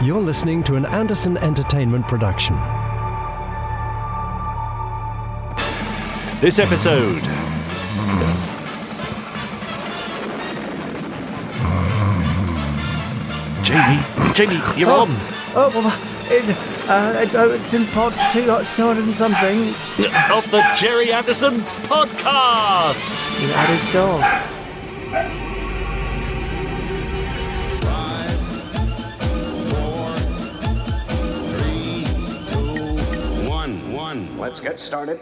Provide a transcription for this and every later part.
You're listening to an Anderson Entertainment production. This episode. Jamie, you're on. Oh, well, it's in pod 200 and something. Of the Gerry Anderson Podcast. You added dog. 5, 4, 3, 2, 1. Let's get started.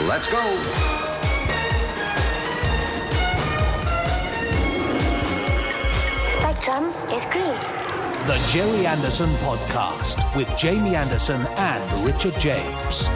Let's go. Spectrum is green. The Gerry Anderson Podcast with Jamie Anderson and Richard James.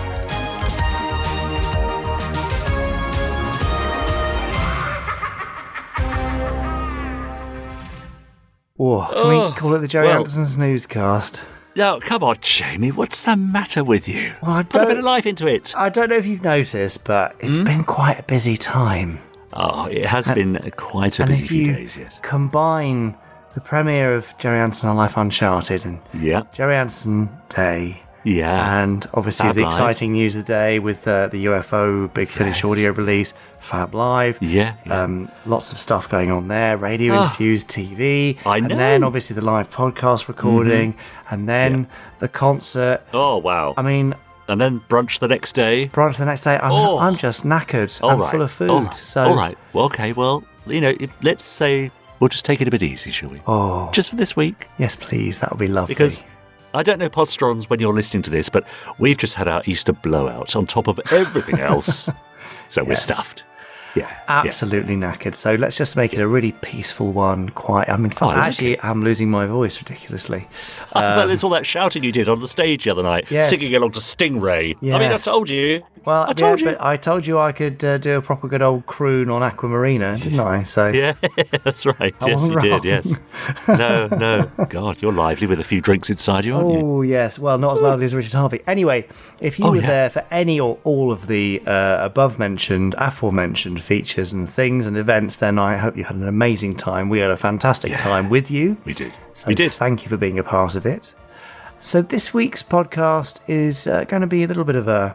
Whoa, can we call it the Gerry Anderson Snoozecast? No, come on, Jamie. What's the matter with you? Well, Put a bit of life into it. I don't know if you've noticed, but it's been quite a busy time. Oh, it has been quite a busy few days, yes. Combine the premiere of Gerry Anderson on Life Uncharted and Gerry Anderson Day. Yeah. And obviously the exciting news of the day with the UFO Big Finish audio release, Fab Live. Lots of stuff going on there. Radio interviews, TV. I know. And then obviously the live podcast recording. And then the concert. Oh, wow. I mean... And then brunch the next day. I'm just knackered. I'm full of food. All right. Well, okay. Well, let's say we'll just take it a bit easy, shall we? Oh. Just for this week. Yes, please. That would be lovely. Because I don't know, Podstrons, when you're listening to this, but we've just had our Easter blowout on top of everything else. So we're stuffed. Yeah. Absolutely knackered. So let's just make it a really peaceful one. Quiet. I mean, I'm losing my voice ridiculously. Well, it's all that shouting you did on the stage the other night, singing along to Stingray. Yes. I mean, I told you. Well, I told you. But I told you I could do a proper good old croon on Aquamarina, didn't I? So yeah, that's right. Yes, you did. Yes. No. God, you're lively with a few drinks inside you, aren't you? Oh, yes. Well, not as loudly as Richard Harvey. Anyway, if you were there for any or all of the aforementioned features and things and events, then I hope you had an amazing time. We had a fantastic time with you. We did. So thank you for being a part of it. So this week's podcast is going to be a little bit of a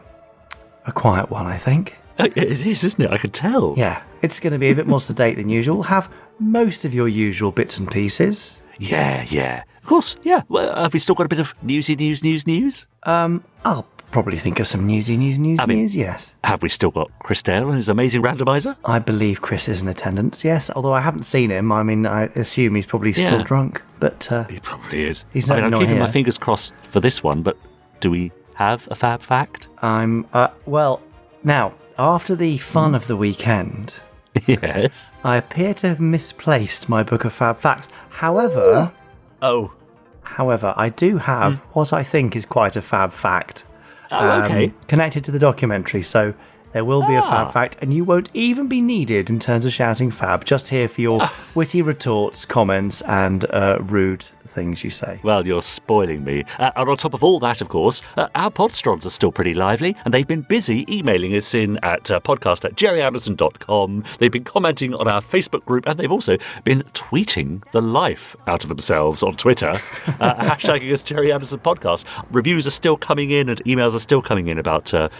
quiet one, I think. It is, isn't it? I could tell. Yeah, it's going to be a bit more sedate than usual. We'll have most of your usual bits and pieces. Yeah. Of course, yeah. Well, have we still got a bit of newsy news? I'll probably think of some newsy news, yes. Have we still got Chris Dale and his amazing randomiser? I believe Chris is in attendance, yes, although I haven't seen him. I mean, I assume he's probably still drunk, but... he probably is. He's I'm not keeping here. my fingers crossed for this one, but do we have a fab fact? Now, after the fun of the weekend... Yes? I appear to have misplaced my book of fab facts. However, I do have what I think is quite a fab fact. Okay. Connected to the documentary, so there will be a fab fact, and you won't even be needed in terms of shouting fab, just here for your witty retorts, comments, and rude things you say. Well, you're spoiling me. And on top of all that, of course, our Podstrons are still pretty lively, and they've been busy emailing us in at podcast@gerryanderson.com. They've been commenting on our Facebook group, and they've also been tweeting the life out of themselves on Twitter, hashtagging us Gerry Anderson Podcast. Reviews are still coming in, and emails are still coming in about A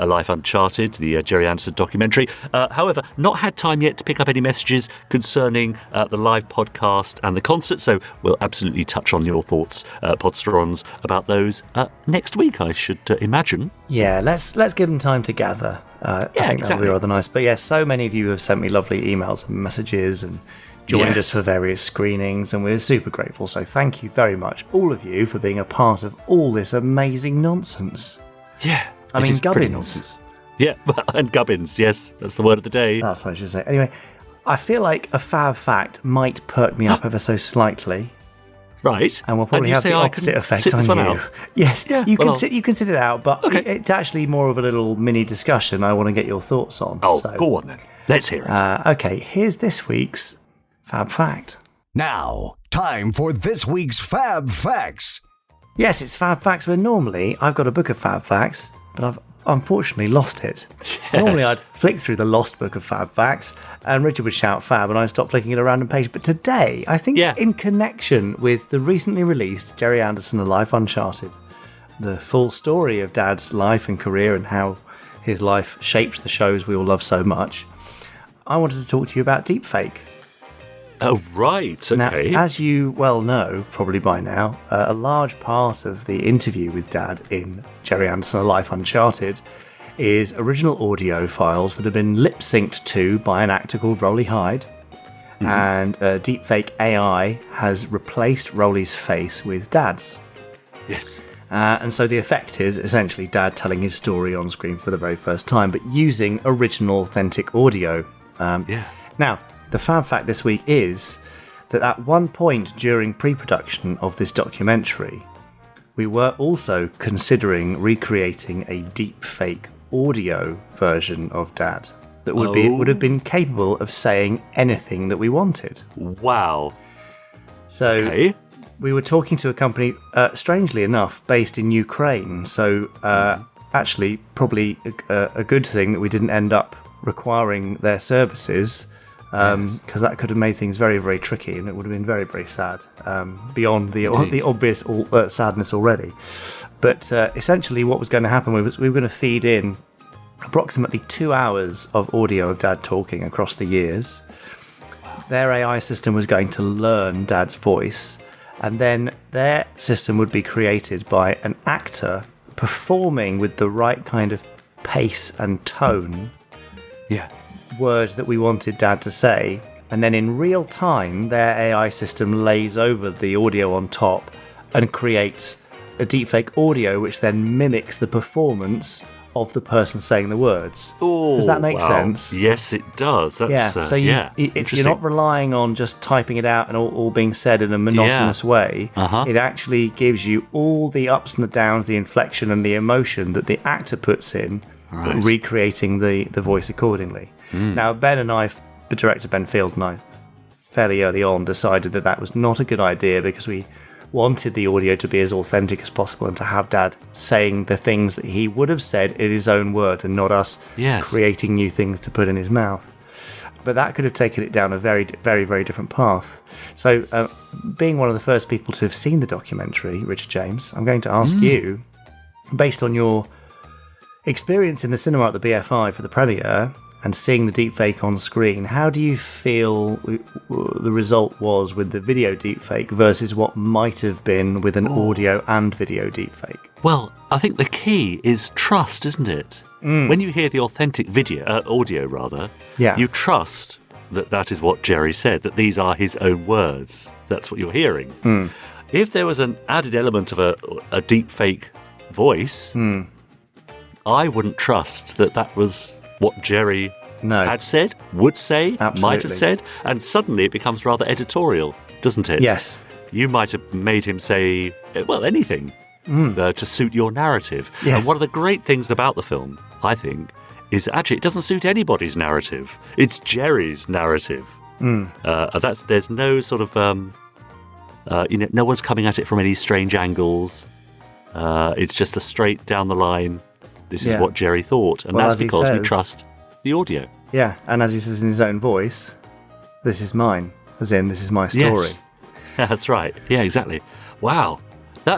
Life Uncharted, the Gerry Anderson documentary. However, not had time yet to pick up any messages concerning the live podcast and the concert, so we'll absolutely touch on your thoughts, Podstrons, about those next week, I should imagine. Yeah, let's give them time to gather. I think that'll be rather nice. But yes, so many of you have sent me lovely emails and messages and joined us for various screenings, and we're super grateful. So thank you very much, all of you, for being a part of all this amazing nonsense. Yeah. I mean, gubbins. Yeah, and gubbins, yes, that's the word of the day. That's what I should say. Anyway, I feel like a fab fact might perk me up ever so slightly. Right. And we'll probably have the opposite effect on you. Out. Yes, you can sit it out, but it's actually more of a little mini discussion I want to get your thoughts on. Oh, go on then. Let's hear it. Okay, here's this week's Fab Fact. Now, time for this week's Fab Facts. Yes, it's Fab Facts, where normally I've got a book of Fab Facts, but I've unfortunately lost it. Yes. Normally I'd flick through the lost book of Fab Facts and Richard would shout Fab and I'd stop flicking at a random page. But today, I think in connection with the recently released Gerry Anderson Life Uncharted, the full story of Dad's life and career and how his life shaped the shows we all love so much, I wanted to talk to you about deepfake. Oh, right, okay. Now, as you well know, probably by now, a large part of the interview with Dad in Gerry Anderson Life Uncharted is original audio files that have been lip-synced to by an actor called Roly Hyde, and deepfake AI has replaced Roly's face with Dad's. Yes. And so the effect is essentially Dad telling his story on screen for the very first time, but using original, authentic audio. Now, the fab fact this week is that at one point during pre-production of this documentary, we were also considering recreating a deepfake audio version of Dad that would have been capable of saying anything that we wanted. Wow. So we were talking to a company, strangely enough, based in Ukraine. So actually, probably a good thing that we didn't end up requiring their services, because that could have made things very, very tricky, and it would have been very, very sad, beyond the obvious sadness already. But essentially what was going to happen was we were going to feed in approximately 2 hours of audio of Dad talking across the years. Their AI system was going to learn Dad's voice, and then their system would be created by an actor performing with the right kind of pace and tone words that we wanted Dad to say, and then in real time their AI system lays over the audio on top and creates a deepfake audio which then mimics the performance of the person saying the words. Ooh, does that make sense? Yes, it does. That's, so if you're not relying on just typing it out and all being said in a monotonous way, it actually gives you all the ups and the downs, the inflection and the emotion that the actor puts in, but recreating the voice accordingly. Now, Ben and I, the director Ben Field and I, fairly early on decided that was not a good idea because we wanted the audio to be as authentic as possible and to have Dad saying the things that he would have said in his own words and not us creating new things to put in his mouth. But that could have taken it down a very, very, very different path. So, being one of the first people to have seen the documentary, Richard James, I'm going to ask you, based on your experience in the cinema at the BFI for the premiere and seeing the deepfake on screen, how do you feel the result was with the video deepfake versus what might have been with an audio and video deepfake? Well, I think the key is trust, isn't it? When you hear the authentic audio, you trust that is what Gerry said, that these are his own words. That's what you're hearing. If there was an added element of a deepfake voice, I wouldn't trust that was what Gerry had said, would say, might have said, and suddenly it becomes rather editorial, doesn't it? Yes. You might have made him say, well, anything to suit your narrative. Yes. And one of the great things about the film, I think, is actually it doesn't suit anybody's narrative. It's Gerry's narrative. There's no sort of, no one's coming at it from any strange angles. It's just a straight down the line. This is what Gerry thought, and that's because we trust the audio. Yeah, and as he says in his own voice, this is mine, as in, this is my story. Yes. Yeah, that's right. Yeah, exactly. Wow.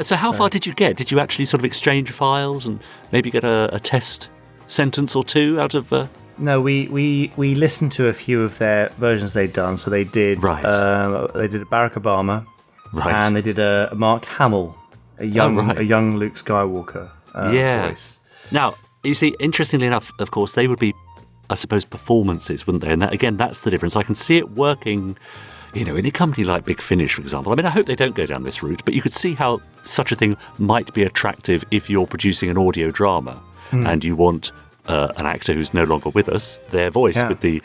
So how far did you get? Did you actually sort of exchange files and maybe get a test sentence or two out of... No, we listened to a few of their versions they'd done. So they did they did a Barack Obama, and they did a Mark Hamill, a young Luke Skywalker voice. Now, you see, interestingly enough, of course, they would be, I suppose, performances, wouldn't they? And that's the difference. I can see it working, in a company like Big Finish, for example. I mean, I hope they don't go down this route, but you could see how such a thing might be attractive if you're producing an audio drama and you want an actor who's no longer with us, their voice with the,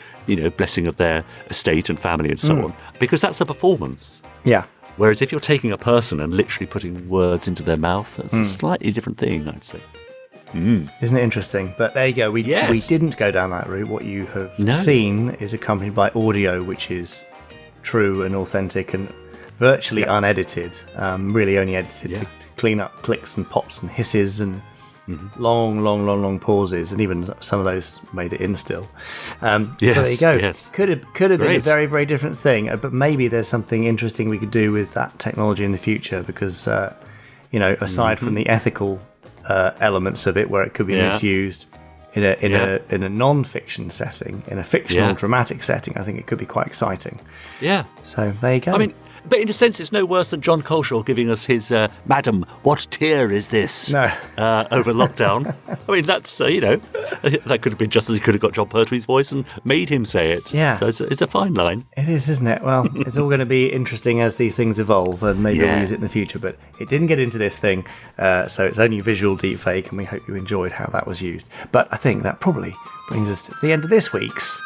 blessing of their estate and family and so on, because that's a performance. Yeah. Whereas if you're taking a person and literally putting words into their mouth, that's a slightly different thing, I'd say. Isn't it interesting? But there you go. We didn't go down that route. What you have seen is accompanied by audio, which is true and authentic and virtually unedited. Really only edited to clean up clicks and pops and hisses and long pauses, and even some of those made it in still. Yes, so there you go. Yes. Could have been a Great. very, very different thing, but maybe there's something interesting we could do with that technology in the future, because aside from the ethical elements of it, where it could be misused in a non-fiction setting, in a fictional dramatic setting, I think it could be quite exciting. Yeah. So there you go. I mean, but in a sense, it's no worse than John Coleshaw giving us his "Madam, what tier is this?" Over lockdown. I mean, that's that could have been just as he could have got John Pertwee's voice and made him say it. Yeah. So it's a fine line. It is, isn't it? Well, it's all going to be interesting as these things evolve, and maybe we'll use it in the future. But it didn't get into this thing, so it's only visual deepfake, and we hope you enjoyed how that was used. But I think that probably brings us to the end of this week's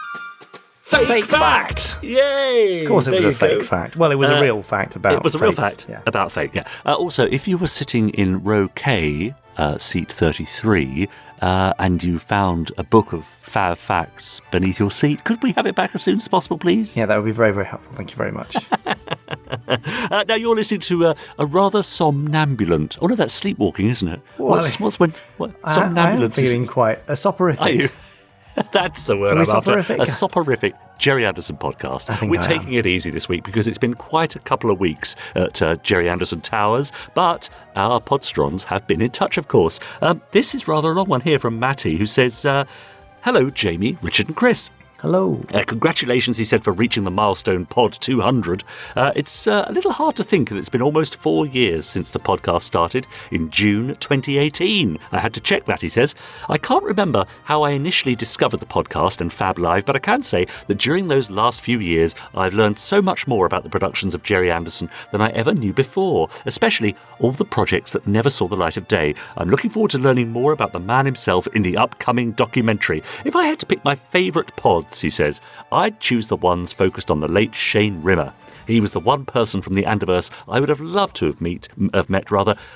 Fake fact! Yay! Of course, it was a fake fact. Well, it was a real fact about. It was a real fakes. fact about fake. Yeah. Also, if you were sitting in row K, seat 33, and you found a book of FAB Facts beneath your seat, could we have it back as soon as possible, please? Yeah, that would be very, very helpful. Thank you very much. Now you're listening to a rather somnambulant. Oh no, that's sleepwalking, isn't it? What's when somnambulance? I am feeling quite a soporific. Are you? That's the word Are we I'm after. soporific? A soporific Gerry Anderson podcast. We're taking it easy this week because it's been quite a couple of weeks at Gerry Anderson Towers, but our podstrons have been in touch, of course. This is rather a long one here from Matty, who says, hello, Jamie, Richard and Chris. Hello. Congratulations, he said, for reaching the milestone pod 200. It's a little hard to think that it's been almost 4 years since the podcast started in June 2018. I had to check that, he says. I can't remember how I initially discovered the podcast and Fab Live, but I can say that during those last few years, I've learned so much more about the productions of Gerry Anderson than I ever knew before, especially all the projects that never saw the light of day. I'm looking forward to learning more about the man himself in the upcoming documentary. If I had to pick my favourite pods, he says, I'd choose the ones focused on the late Shane Rimmer. He was the one person from the Anderverse I would have loved to have met,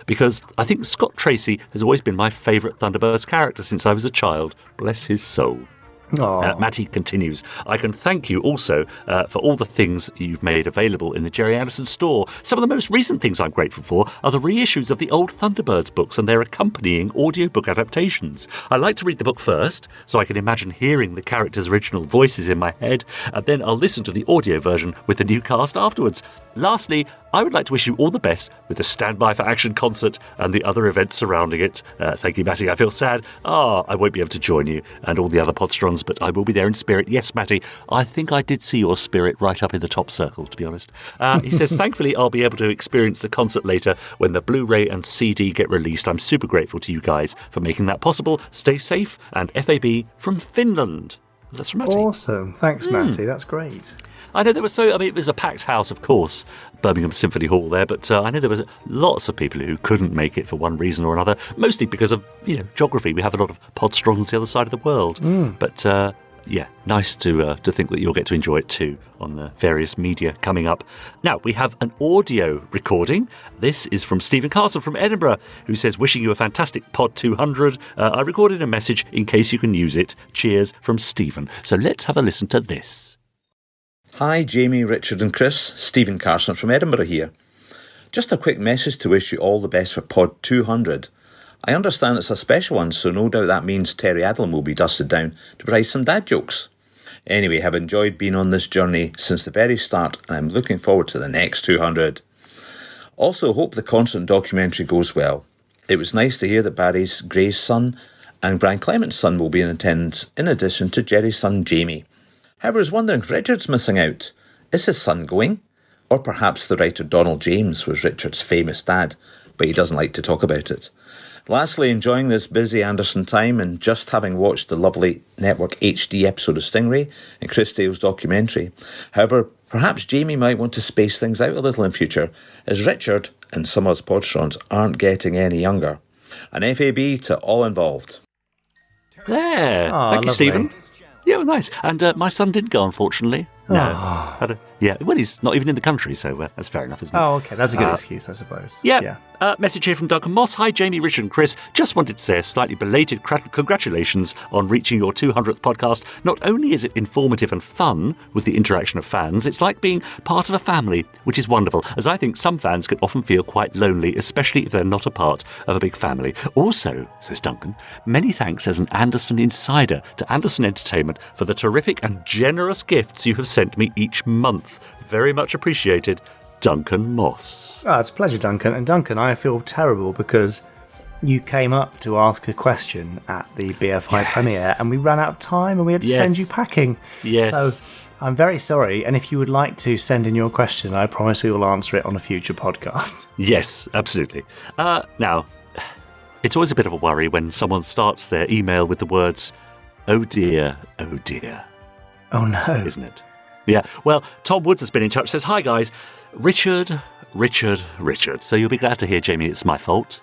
because I think Scott Tracy has always been my favourite Thunderbirds character since I was a child. Bless his soul. Matty continues, I can thank you also for all the things you've made available in the Gerry Anderson store. Some of the most recent things I'm grateful for are the reissues of the old Thunderbirds books and their accompanying audiobook adaptations. I like to read the book first, so I can imagine hearing the characters' original voices in my head, and then I'll listen to the audio version with the new cast afterwards. Lastly, I would like to wish you all the best with the Standby for Action concert and the other events surrounding it. Thank you, Matty. I feel sad. I won't be able to join you and all the other podstrons, but I will be there in spirit. Yes, Matty, I think I did see your spirit right up in the top circle, to be honest. He says, thankfully, I'll be able to experience the concert later when the Blu-ray and CD get released. I'm super grateful to you guys for making that possible. Stay safe, and FAB from Finland. That's from Matty. Awesome. Thanks, Matty. That's great. I know it was a packed house, of course, Birmingham Symphony Hall there, but I know there was lots of people who couldn't make it for one reason or another, mostly because of, geography. We have a lot of podstrons the other side of the world. But, nice to think that you'll get to enjoy it too on the various media coming up. Now, we have an audio recording. This is from Stephen Carson from Edinburgh, who says, wishing you a fantastic pod 200. I recorded a message in case you can use it. Cheers from Stephen. So let's have a listen to this. Hi, Jamie, Richard and Chris. Stephen Carson from Edinburgh here. Just a quick message to wish you all the best for Pod 200. I understand it's a special one, so no doubt that means Terry Adlam will be dusted down to provide some dad jokes. Anyway, have enjoyed being on this journey since the very start, and I'm looking forward to the next 200. Also, hope the concert documentary goes well. It was nice to hear that Barry's Gray's son and Brian Clement's son will be in attendance, in addition to Jerry's son Jamie. However, I was wondering if Richard's missing out. Is his son going? Or perhaps the writer Donald James was Richard's famous dad, but he doesn't like to talk about it. Lastly, enjoying this busy Anderson time and just having watched the lovely Network HD episode of Stingray and Chris Dale's documentary. However, perhaps Jamie might want to space things out a little in future, as Richard and some of us podstrons aren't getting any younger. An FAB to all involved. There. Thank you, Stephen. Yeah, well, nice. And my son didn't go, unfortunately. No. Well, he's not even in the country, so that's fair enough, isn't it? Oh, okay. That's a good excuse, I suppose. Yeah. Message here from Duncan Moss. Hi, Jamie, Richard and Chris. Just wanted to say a slightly belated congratulations on reaching your 200th podcast. Not only is it informative and fun with the interaction of fans, it's like being part of a family, which is wonderful, as I think some fans can often feel quite lonely, especially if they're not a part of a big family. Also, says Duncan, many thanks as an Anderson insider to Anderson Entertainment for the terrific and generous gifts you have sent me each month. Very much appreciated. Duncan Moss. Oh, it's a pleasure, Duncan. And Duncan, I feel terrible because you came up to ask a question at the BFI premiere and we ran out of time and we had to send you packing. Yes. So I'm very sorry. And if you would like to send in your question, I promise we will answer it on a future podcast. Yes, absolutely. Now, it's always a bit of a worry when someone starts their email with the words, oh dear, oh dear. Oh no. Isn't it? Yeah. Well, Tom Woods has been in touch, says, hi guys. Richard. So you'll be glad to hear, Jamie, it's my fault.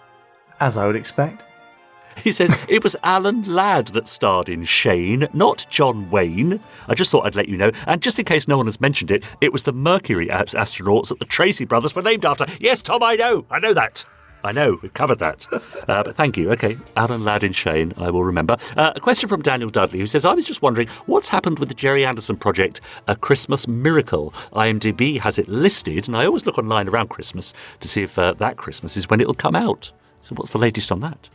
As I would expect. He says, it was Alan Ladd that starred in Shane, not John Wayne. I just thought I'd let you know. And just in case no one has mentioned it, it was the Mercury astronauts that the Tracy brothers were named after. Yes, Tom, I know that. I know, we've covered that. But thank you. Okay, Alan Ladd in Shane, I will remember. A question from Daniel Dudley, who says, I was just wondering, what's happened with the Gerry Anderson project, A Christmas Miracle? IMDb has it listed, and I always look online around Christmas to see if that Christmas is when it'll come out. So what's the latest on that?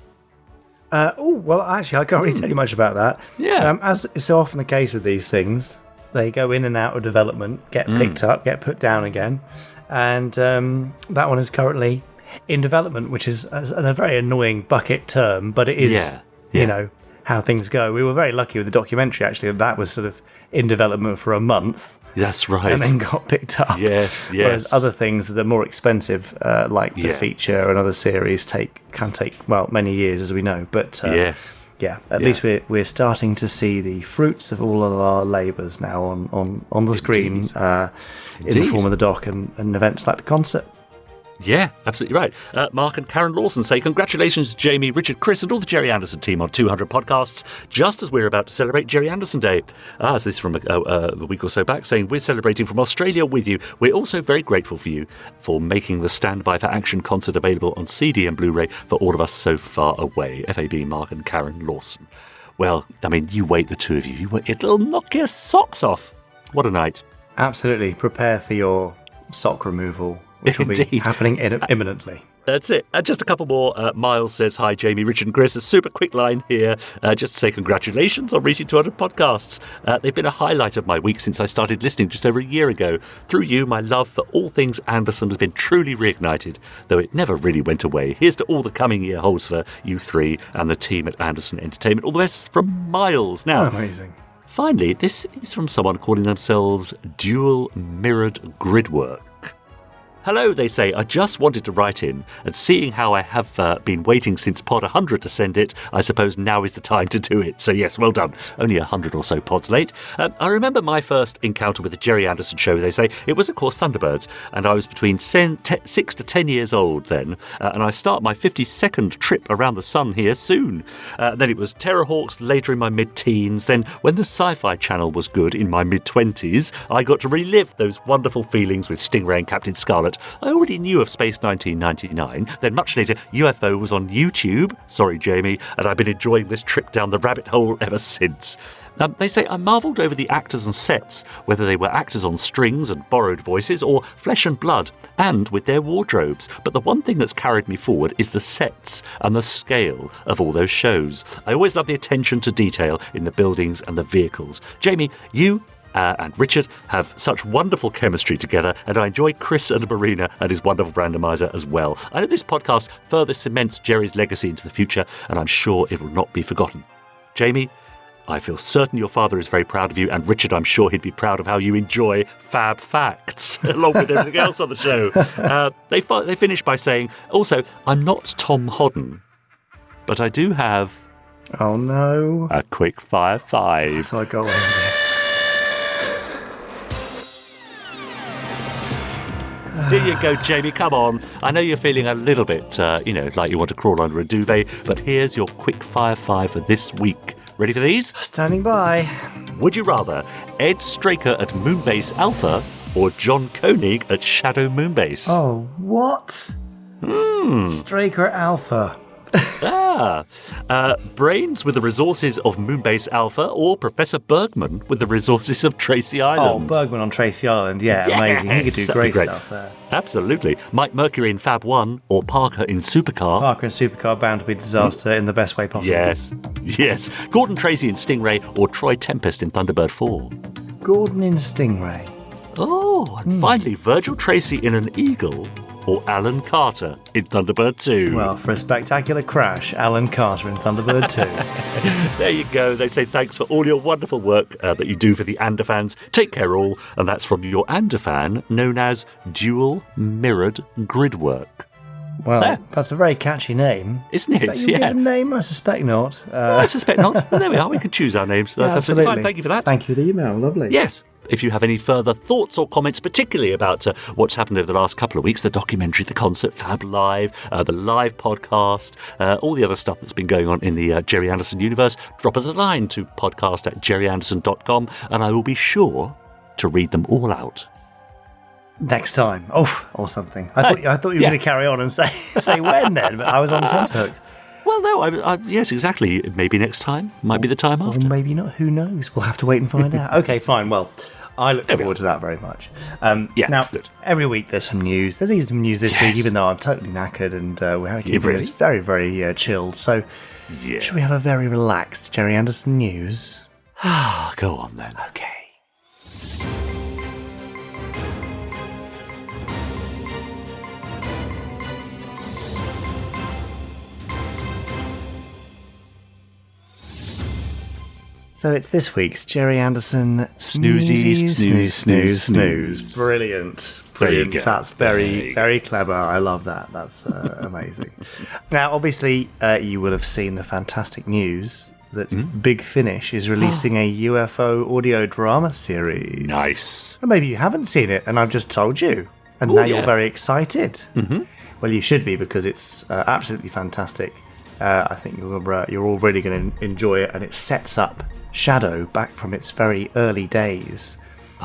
Well, actually, I can't really tell you much about that. Yeah. As is so often the case with these things, they go in and out of development, get picked up, get put down again. And that one is currently in development, which is a very annoying bucket term, but it is, you know, how things go. We were very lucky with the documentary, actually, that was sort of in development for a month. That's right. And then got picked up. Yes. Whereas other things that are more expensive, like the feature and other series, can take many years, as we know. But at least we're starting to see the fruits of all of our labours now on the screen in the form of the doc and events like the concert. Yeah, absolutely right. Mark and Karen Lawson say, congratulations, Jamie, Richard, Chris, and all the Gerry Anderson team on 200 podcasts, just as we're about to celebrate Gerry Anderson Day. So this is from a week or so back, saying, we're celebrating from Australia with you. We're also very grateful for you for making the Standby for Action concert available on CD and Blu-ray for all of us so far away. FAB, Mark and Karen Lawson. Well, I mean, you wait, the two of you. It'll knock your socks off. What a night. Absolutely. Prepare for your sock removal, which will be happening imminently. That's it. Just a couple more. Miles says, hi, Jamie, Richard and Chris. A super quick line here. Just to say congratulations on reaching 200 podcasts. They've been a highlight of my week since I started listening just over a year ago. Through you, my love for all things Anderson has been truly reignited, though it never really went away. Here's to all the coming year holds for you three and the team at Anderson Entertainment. All the best from Miles. Now, amazing. Finally, this is from someone calling themselves Dual Mirrored Gridwork. Hello, they say. I just wanted to write in, and seeing how I have been waiting since pod 100 to send it, I suppose now is the time to do it. So yes, well done. Only 100 or so pods late. I remember my first encounter with the Gerry Anderson show, they say. It was, of course, Thunderbirds, and I was between 6 to 10 years old then, and I start my 52nd trip around the sun here soon. Then it was Terrorhawks later in my mid-teens. Then when the Sci-Fi Channel was good in my mid-20s, I got to relive those wonderful feelings with Stingray and Captain Scarlet. I already knew of Space 1999. Then much later, UFO was on YouTube. Sorry, Jamie. And I've been enjoying this trip down the rabbit hole ever since. They say I marvelled over the actors and sets, whether they were actors on strings and borrowed voices or flesh and blood, and with their wardrobes. But the one thing that's carried me forward is the sets and the scale of all those shows. I always love the attention to detail in the buildings and the vehicles. Jamie, you and Richard have such wonderful chemistry together, and I enjoy Chris and Marina and his wonderful randomizer as well. I know this podcast further cements Gerry's legacy into the future, and I'm sure it will not be forgotten. Jamie, I feel certain your father is very proud of you, and Richard, I'm sure he'd be proud of how you enjoy Fab Facts, along with everything else on the show. They finish by saying, also, I'm not Tom Hodden, but I do have... Oh, no. A quick fire 5. I thought I'd go away with this. Here you go, Jamie, come on. I know you're feeling a little bit, like you want to crawl under a duvet, but here's your quick fire 5 for this week. Ready for these? Standing by. Would you rather Ed Straker at Moonbase Alpha or John Koenig at Shadow Moonbase? Oh, what? Straker Alpha. Brains with the resources of Moonbase Alpha or Professor Bergman with the resources of Tracy Island? Oh, Bergman on Tracy Island, yeah, amazing. He could do great stuff there. Absolutely. Mike Mercury in Fab 1 or Parker in Supercar? Parker in Supercar, bound to be disaster in the best way possible. Yes. Gordon Tracy in Stingray or Troy Tempest in Thunderbird 4? Gordon in Stingray. Oh, and finally, Virgil Tracy in an Eagle or Alan Carter in Thunderbird 2? Well, for a spectacular crash, Alan Carter in Thunderbird 2. There you go. They say thanks for all your wonderful work that you do for the Ander fans. Take care all. And that's from your Ander fan, known as Dual Mirrored Gridwork. Well, that's a very catchy name. Isn't it? Is that your given name? I suspect not. I suspect not. There we are. We can choose our names. That's absolutely fine. Thank you for that. Thank you for the email. Lovely. Yes. If you have any further thoughts or comments, particularly about what's happened over the last couple of weeks, the documentary, the concert, Fab Live, the live podcast, all the other stuff that's been going on in the Gerry Anderson universe, drop us a line to podcast@gerryanderson.com and I will be sure to read them all out. Next time. Oh, or something. I thought you were going to carry on and say when then, but I was on tenterhooks. Well, no, yes, exactly. Maybe next time. Might be the time after. Or maybe not. Who knows? We'll have to wait and find out. Okay, fine. Well, I look forward to that very much. Now, every week there's some news. There's even some news this week, even though I'm totally knackered and we're keeping this very, very chilled. So, should we have a very relaxed Gerry Anderson news? Go on then. Okay. So it's this week's Gerry Anderson Snoozy, Snooze. Brilliant. That's very, very clever. I love that. That's amazing. Now, obviously, you will have seen the fantastic news that Big Finish is releasing a UFO audio drama series. Nice. And maybe you haven't seen it, and I've just told you. And now you're very excited. Mm-hmm. Well, you should be, because it's absolutely fantastic. I think you're already going to enjoy it, and it sets up Shadow back from its very early days.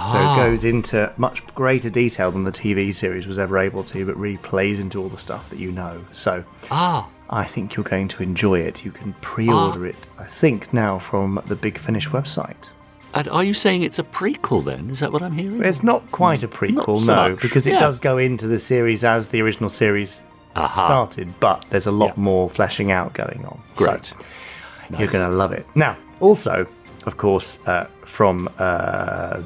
So it goes into much greater detail than the TV series was ever able to, but really plays into all the stuff that you know. So I think you're going to enjoy it. You can pre-order it, I think, now from the Big Finish website. And are you saying it's a prequel then? Is that what I'm hearing? It's not quite a prequel, no, because it does go into the series as the original series started, but there's a lot more fleshing out going on. Great. So you're going to love it. Now, also, of course, from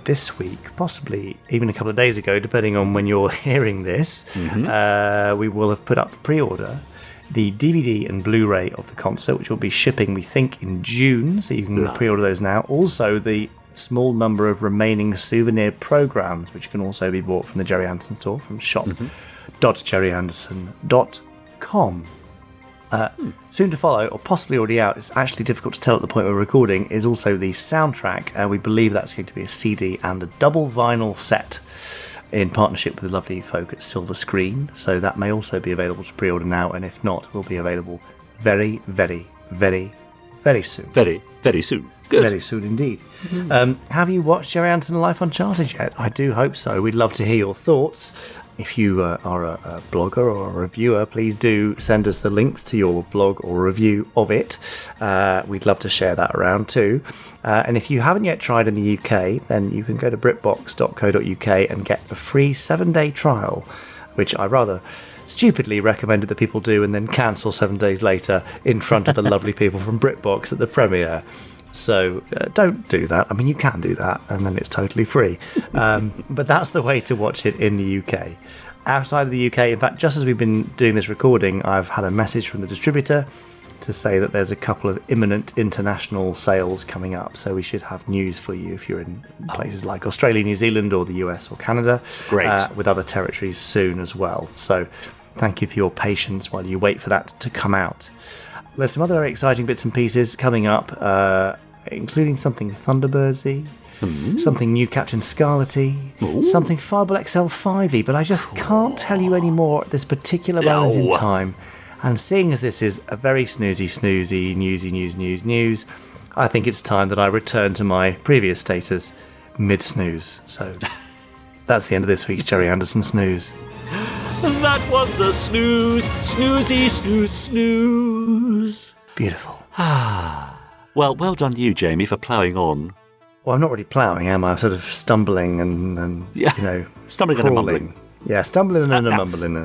this week, possibly even a couple of days ago, depending on when you're hearing this, we will have put up for pre-order the DVD and Blu-ray of the concert, which will be shipping, we think, in June, so you can pre-order those now. Also, the small number of remaining souvenir programs, which can also be bought from the Gerry Anderson store from shop.gerryanderson.com. Soon to follow, or possibly already out, it's actually difficult to tell at the point we're recording, is also the soundtrack, and we believe that's going to be a CD and a double vinyl set in partnership with the lovely folk at Silver Screen, so that may also be available to pre-order now, and if not, will be available very, very, very, very soon. Very, very soon. Good. Very soon indeed. Have you watched Gerry Anderson Life Uncharted yet? I do hope so. We'd love to hear your thoughts. If you are a blogger or a reviewer, please do send us the links to your blog or review of it. We'd love to share that around too. And if you haven't yet tried in the UK, then you can go to BritBox.co.uk and get a free 7-day trial, which I rather stupidly recommended that people do and then cancel 7 days later in front of the lovely people from BritBox at the premiere. So don't do that. I mean, you can do that, and then it's totally free. But that's the way to watch it in the UK. Outside of the UK, in fact, just as we've been doing this recording, I've had a message from the distributor to say that there's a couple of imminent international sales coming up. So we should have news for you if you're in places like Australia, New Zealand, or the US or Canada. Great. With other territories soon as well. So thank you for your patience while you wait for that to come out. There's some other very exciting bits and pieces coming up, including something Thunderbirdsy, something new Captain Scarlety, something Fireball XL 5e, but I just can't tell you any more at this particular moment in time. And seeing as this is a very snoozy, newsy news, I think it's time that I return to my previous status, mid-snooze. So that's the end of this week's Gerry Anderson Snooze. That was the snooze. Snoozy, snooze, snooze. Beautiful. Well done you, Jamie, for ploughing on. Well, I'm not really ploughing, am I? I'm sort of stumbling and stumbling and mumbling. Yeah, stumbling and mumbling.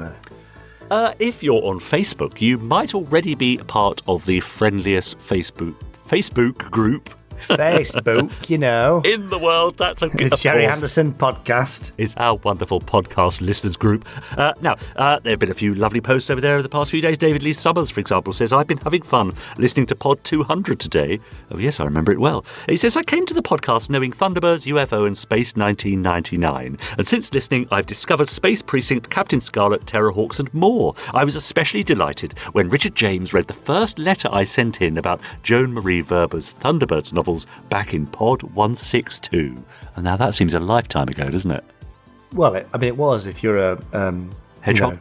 If you're on Facebook, you might already be a part of the friendliest Facebook group. Facebook, in the world. That's a good. It's Gerry Anderson Podcast. It's our wonderful podcast listeners group. Now, there have been a few lovely posts over there over the past few days. David Lee Summers, for example, says, I've been having fun listening to Pod 200 today. Oh, yes, I remember it well. He says, I came to the podcast knowing Thunderbirds, UFO and Space 1999. And since listening, I've discovered Space Precinct, Captain Scarlet, Terrorhawks and more. I was especially delighted when Richard James read the first letter I sent in about Joan Marie Verber's Thunderbirds novel back in Pod 162. And now that seems a lifetime ago, doesn't it? Well, it was if you're a... hedgehog?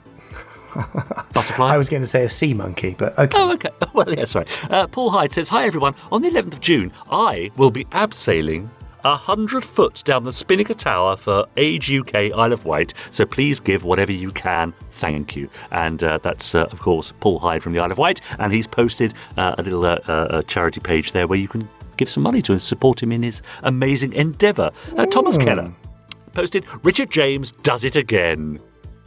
Butterfly? I was going to say a sea monkey, but okay. Oh, okay. Well, yeah, sorry. Paul Hyde says, hi, everyone. On the 11th of June, I will be abseiling 100 foot down the Spinnaker Tower for Age UK Isle of Wight, so please give whatever you can. Thank you. And that's, of course, Paul Hyde from the Isle of Wight, and he's posted a little charity page there where you can give some money to and support him in his amazing endeavour. Thomas Keller posted, Richard James does it again.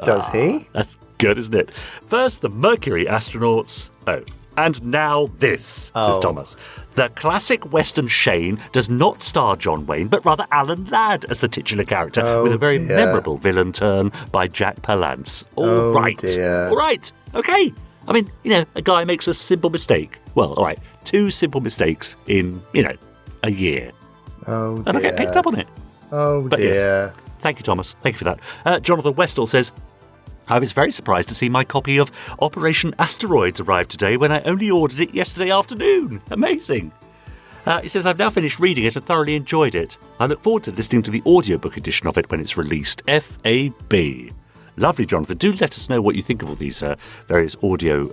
Does he? That's good, isn't it? First, the Mercury astronauts. Oh, and now this, says Thomas. The classic Western Shane does not star John Wayne, but rather Alan Ladd as the titular character, with a very memorable villain turn by Jack Palance. All right. Okay. I mean, a guy makes a simple mistake. Well, all right, 2 simple mistakes in, a year. Oh, dear. And I get picked up on it. Oh, dear. Yes, thank you, Thomas. Thank you for that. Jonathan Westall says, I was very surprised to see my copy of Operation Asteroids arrive today when I only ordered it yesterday afternoon. Amazing. He says, I've now finished reading it and thoroughly enjoyed it. I look forward to listening to the audiobook edition of it when it's released. FAB. Lovely, Jonathan. Do let us know what you think of all these various audio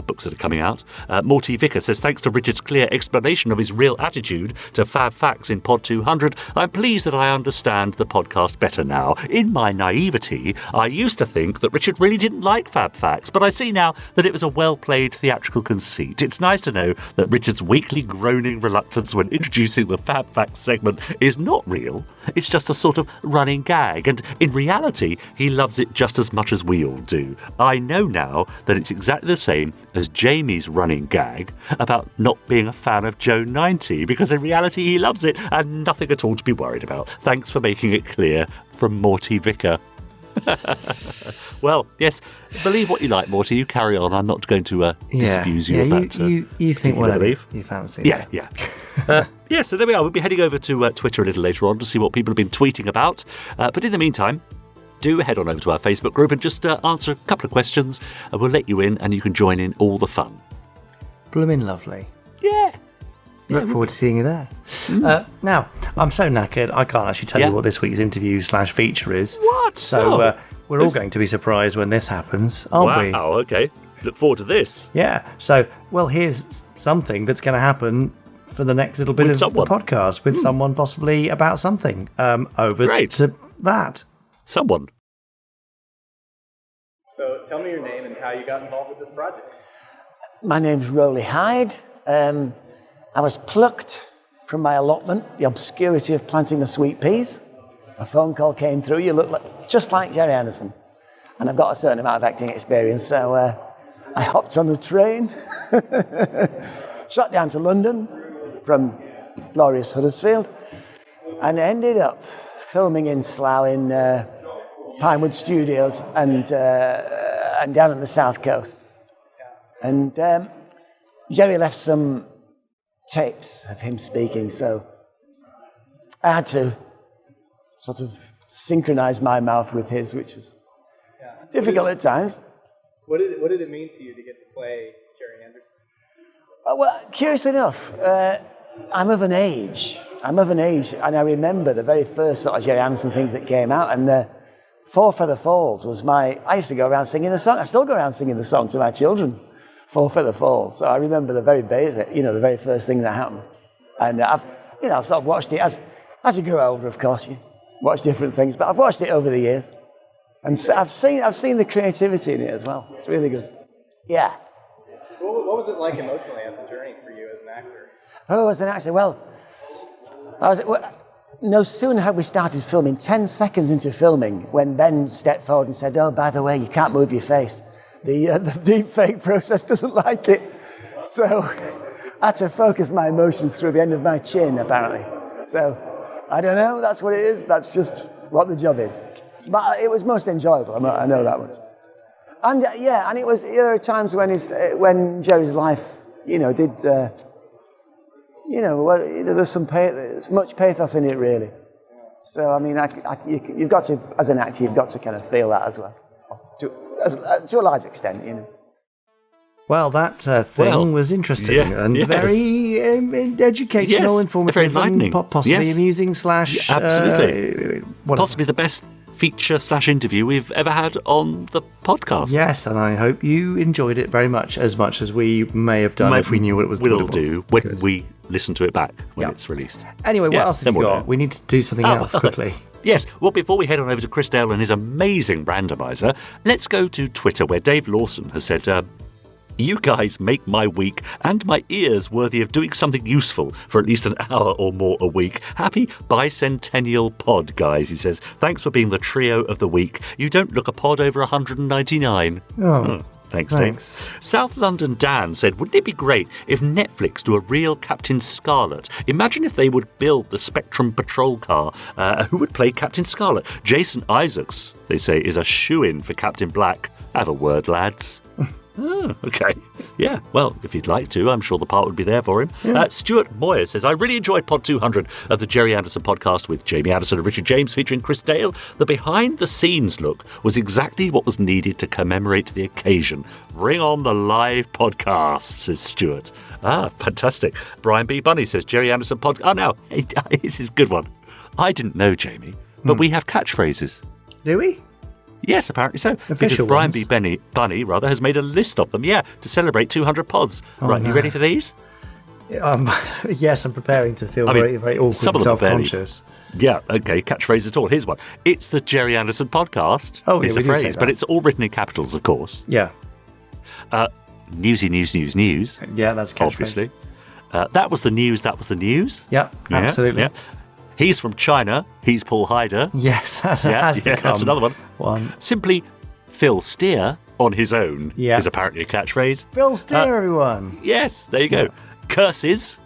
books that are coming out. Morty Vicker says, thanks to Richard's clear explanation of his real attitude to Fab Facts in Pod 200, I'm pleased that I understand the podcast better now. In my naivety, I used to think that Richard really didn't like Fab Facts, but I see now that it was a well-played theatrical conceit. It's nice to know that Richard's weekly groaning reluctance when introducing the Fab Facts segment is not real. It's just a sort of running gag, and in reality, he loves it just as much as we all do. I know now that it's exactly the same as Jamie's running gag about not being a fan of Joe 90, because in reality he loves it and nothing at all to be worried about. Thanks for making it clear, from Morty Vicker. Well, yes, believe what you like, Morty. You carry on. I'm not going to disabuse you of that. You think whatever you fancy. Yeah. So there we are. We'll be heading over to Twitter a little later on to see what people have been tweeting about. But in the meantime, do head on over to our Facebook group and just answer a couple of questions, and we'll let you in and you can join in all the fun. Blooming lovely. Yeah. Look forward to seeing you there. Now, I'm so knackered, I can't actually tell you what this week's interview/feature is. What? So we're all going to be surprised when this happens, aren't we? Wow, okay. Look forward to this. Yeah. So, here's something that's going to happen for the next little bit of the podcast with someone possibly about something. Over to that. Someone. So tell me your name and how you got involved with this project. My name's Roly Hyde. I was plucked from my allotment, the obscurity of planting the sweet peas. A phone call came through, you look just like Gerry Anderson. And I've got a certain amount of acting experience, so I hopped on a train, shot down to London from glorious Huddersfield, and ended up filming in Slough in Pinewood Studios and down on the south coast. And Gerry left some tapes of him speaking, so I had to sort of synchronize my mouth with his, which was difficult at times. What did it mean to you to get to play Gerry Anderson? Well, curiously enough, I'm of an age, and I remember the very first sort of Gerry Anderson things that came out, and Four Feather Falls was I used to go around singing the song. I still go around singing the song to my children, Four Feather Falls. So I remember the very basic, the very first thing that happened. And I've sort of watched it as you grow older, of course, you watch different things, but I've watched it over the years. And I've seen the creativity in it as well. It's really good. Yeah. What was it like emotionally as a journey for you as an actor? Oh, as an actor, well, no sooner had we started filming, 10 seconds into filming, when Ben stepped forward and said, oh, by the way, you can't move your face. The deep fake process doesn't like it. So I had to focus my emotions through the end of my chin, apparently. So I don't know, that's what it is. That's just what the job is. But it was most enjoyable, I know that much. And and it was, there are times when Gerry's life, there's much pathos in it, really. So, I mean, you've got to, as an actor, you've got to kind of feel that as well, to a large extent, Well, that thing was interesting and very educational, informative, very enlightening. And possibly amusing / absolutely. Possibly the best feature/interview we've ever had on the podcast. Yes, and I hope you enjoyed it very much as we may have done if we knew what it was. We'll do when we listen to it back when it's released. Anyway, what else have you got? We need to do something else quickly. Yes, well, before we head on over to Chris Dale and his amazing randomizer, let's go to Twitter, where Dave Lawson has said, you guys make my week and my ears worthy of doing something useful for at least an hour or more a week. Happy bicentennial pod, guys, he says. Thanks for being the trio of the week. You don't look a pod over 199. Thanks, Dave. South London Dan said, wouldn't it be great if Netflix do a real Captain Scarlet? Imagine if they would build the Spectrum patrol car. Who would play Captain Scarlet? Jason Isaacs, they say, is a shoo-in for Captain Black. Have a word, lads. Okay. Yeah, well, if you'd like to, I'm sure the part would be there for him. Stuart Moyer says, I really enjoyed Pod 200 of the Gerry Anderson podcast with Jamie Anderson and Richard James featuring Chris Dale. The behind-the-scenes look was exactly what was needed to commemorate the occasion. Bring on the live podcast, says Stuart. Fantastic. Brian B. Bunny says, Gerry Anderson podcast. Oh, no, this is a good one. I didn't know, Jamie, but we have catchphrases. Do we? Yes, apparently so. Official because Brian ones. B. Bunny has made a list of them, to celebrate 200 pods. You ready for these? Yes, I'm preparing to feel very, very awkward and self-conscious. Okay, catchphrase at all. Here's one. It's the Gerry Anderson podcast. It's a phrase, but it's all written in capitals, of course. Yeah. Newsy news. Yeah, that's catchphrase. Obviously. That was the news. Yeah, absolutely. Yeah. He's from China. He's Paul Hyder. Yes, has become that's another one. Simply Phil Steer on his own is apparently a catchphrase. Phil Steer, everyone. Yes, there you go. Curses.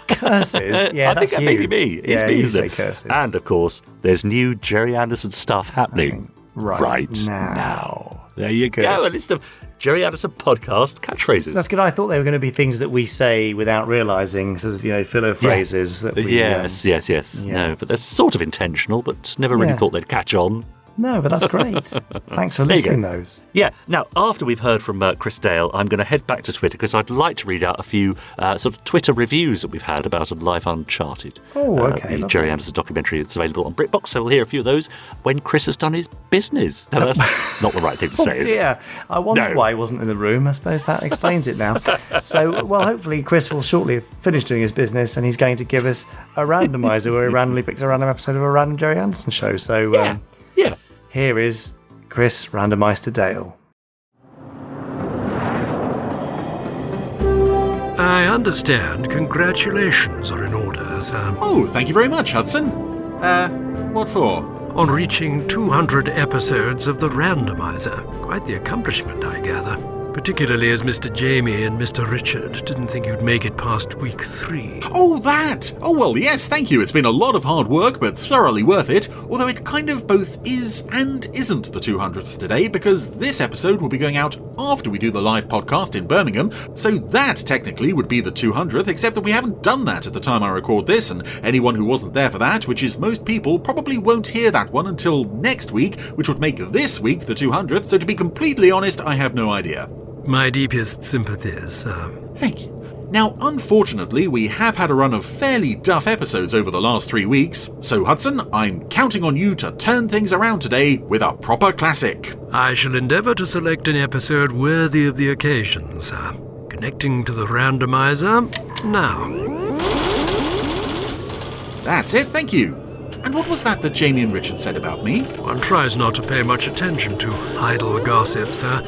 Yeah, I that's think that may be me. It's me, you isn't say it? curses. And, of course, there's new Gerry Anderson stuff happening right now. There you go. A list of Gerry Anderson podcast catchphrases. That's good. I thought they were going to be things that we say without realising, sort of, filler phrases. That we, yes. Yeah. No, but they're sort of intentional, but never really thought they'd catch on. No, but that's great. Thanks for listing those. Yeah. Now, after we've heard from Chris Dale, I'm going to head back to Twitter because I'd like to read out a few sort of Twitter reviews that we've had about Life Uncharted. Oh, okay. The Gerry Anderson documentary that's available on BritBox, so we'll hear a few of those when Chris has done his business. No, that's not the right thing to say, is it? Dear. I wonder why he wasn't in the room. I suppose that explains it now. So, well, hopefully Chris will shortly have finished doing his business and he's going to give us a randomizer where he randomly picks a random episode of a random Gerry Anderson show. So, here is Chris Randomizer Dale. I understand congratulations are in order, sir. Oh, thank you very much, Hudson. What for? On reaching 200 episodes of the Randomizer. Quite the accomplishment, I gather. Particularly as Mr. Jamie and Mr. Richard didn't think you'd make it past week 3. Oh, that! Oh, well, yes, thank you. It's been a lot of hard work, but thoroughly worth it. Although it kind of both is and isn't the 200th today, because this episode will be going out after we do the live podcast in Birmingham, so that technically would be the 200th, except that we haven't done that at the time I record this, and anyone who wasn't there for that, which is most people, probably won't hear that one until next week, which would make this week the 200th, so to be completely honest, I have no idea. My deepest sympathies, sir. Thank you. Now, unfortunately, we have had a run of fairly duff episodes over the last 3 weeks, so Hudson, I'm counting on you to turn things around today with a proper classic. I shall endeavour to select an episode worthy of the occasion, sir. Connecting to the randomizer now. That's it, thank you. And what was that Jamie and Richard said about me? One tries not to pay much attention to idle gossip, sir,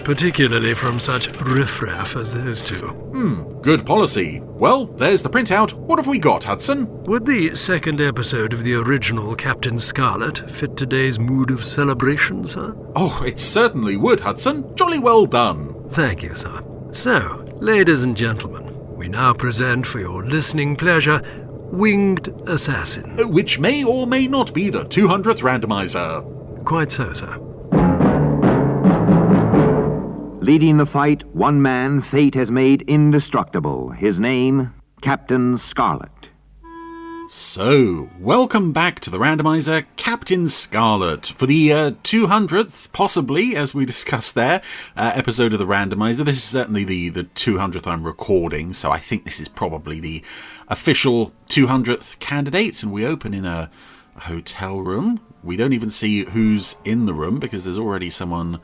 particularly from such riffraff as those two. Good policy. Well, there's the printout. What have we got, Hudson? Would the second episode of the original Captain Scarlet fit today's mood of celebration, sir? Oh, it certainly would, Hudson. Jolly well done. Thank you, sir. So, ladies and gentlemen, we now present for your listening pleasure Winged Assassin. Which may or may not be the 200th randomizer. Quite so, sir. Leading the fight, one man fate has made indestructible. His name, Captain Scarlet. So, welcome back to the randomizer, Captain Scarlet, for the 200th, possibly, as we discussed there, episode of the randomizer. This is certainly the 200th I'm recording, so I think this is probably the official 200th candidate, and we open in a hotel room. We don't even see who's in the room, because there's already someone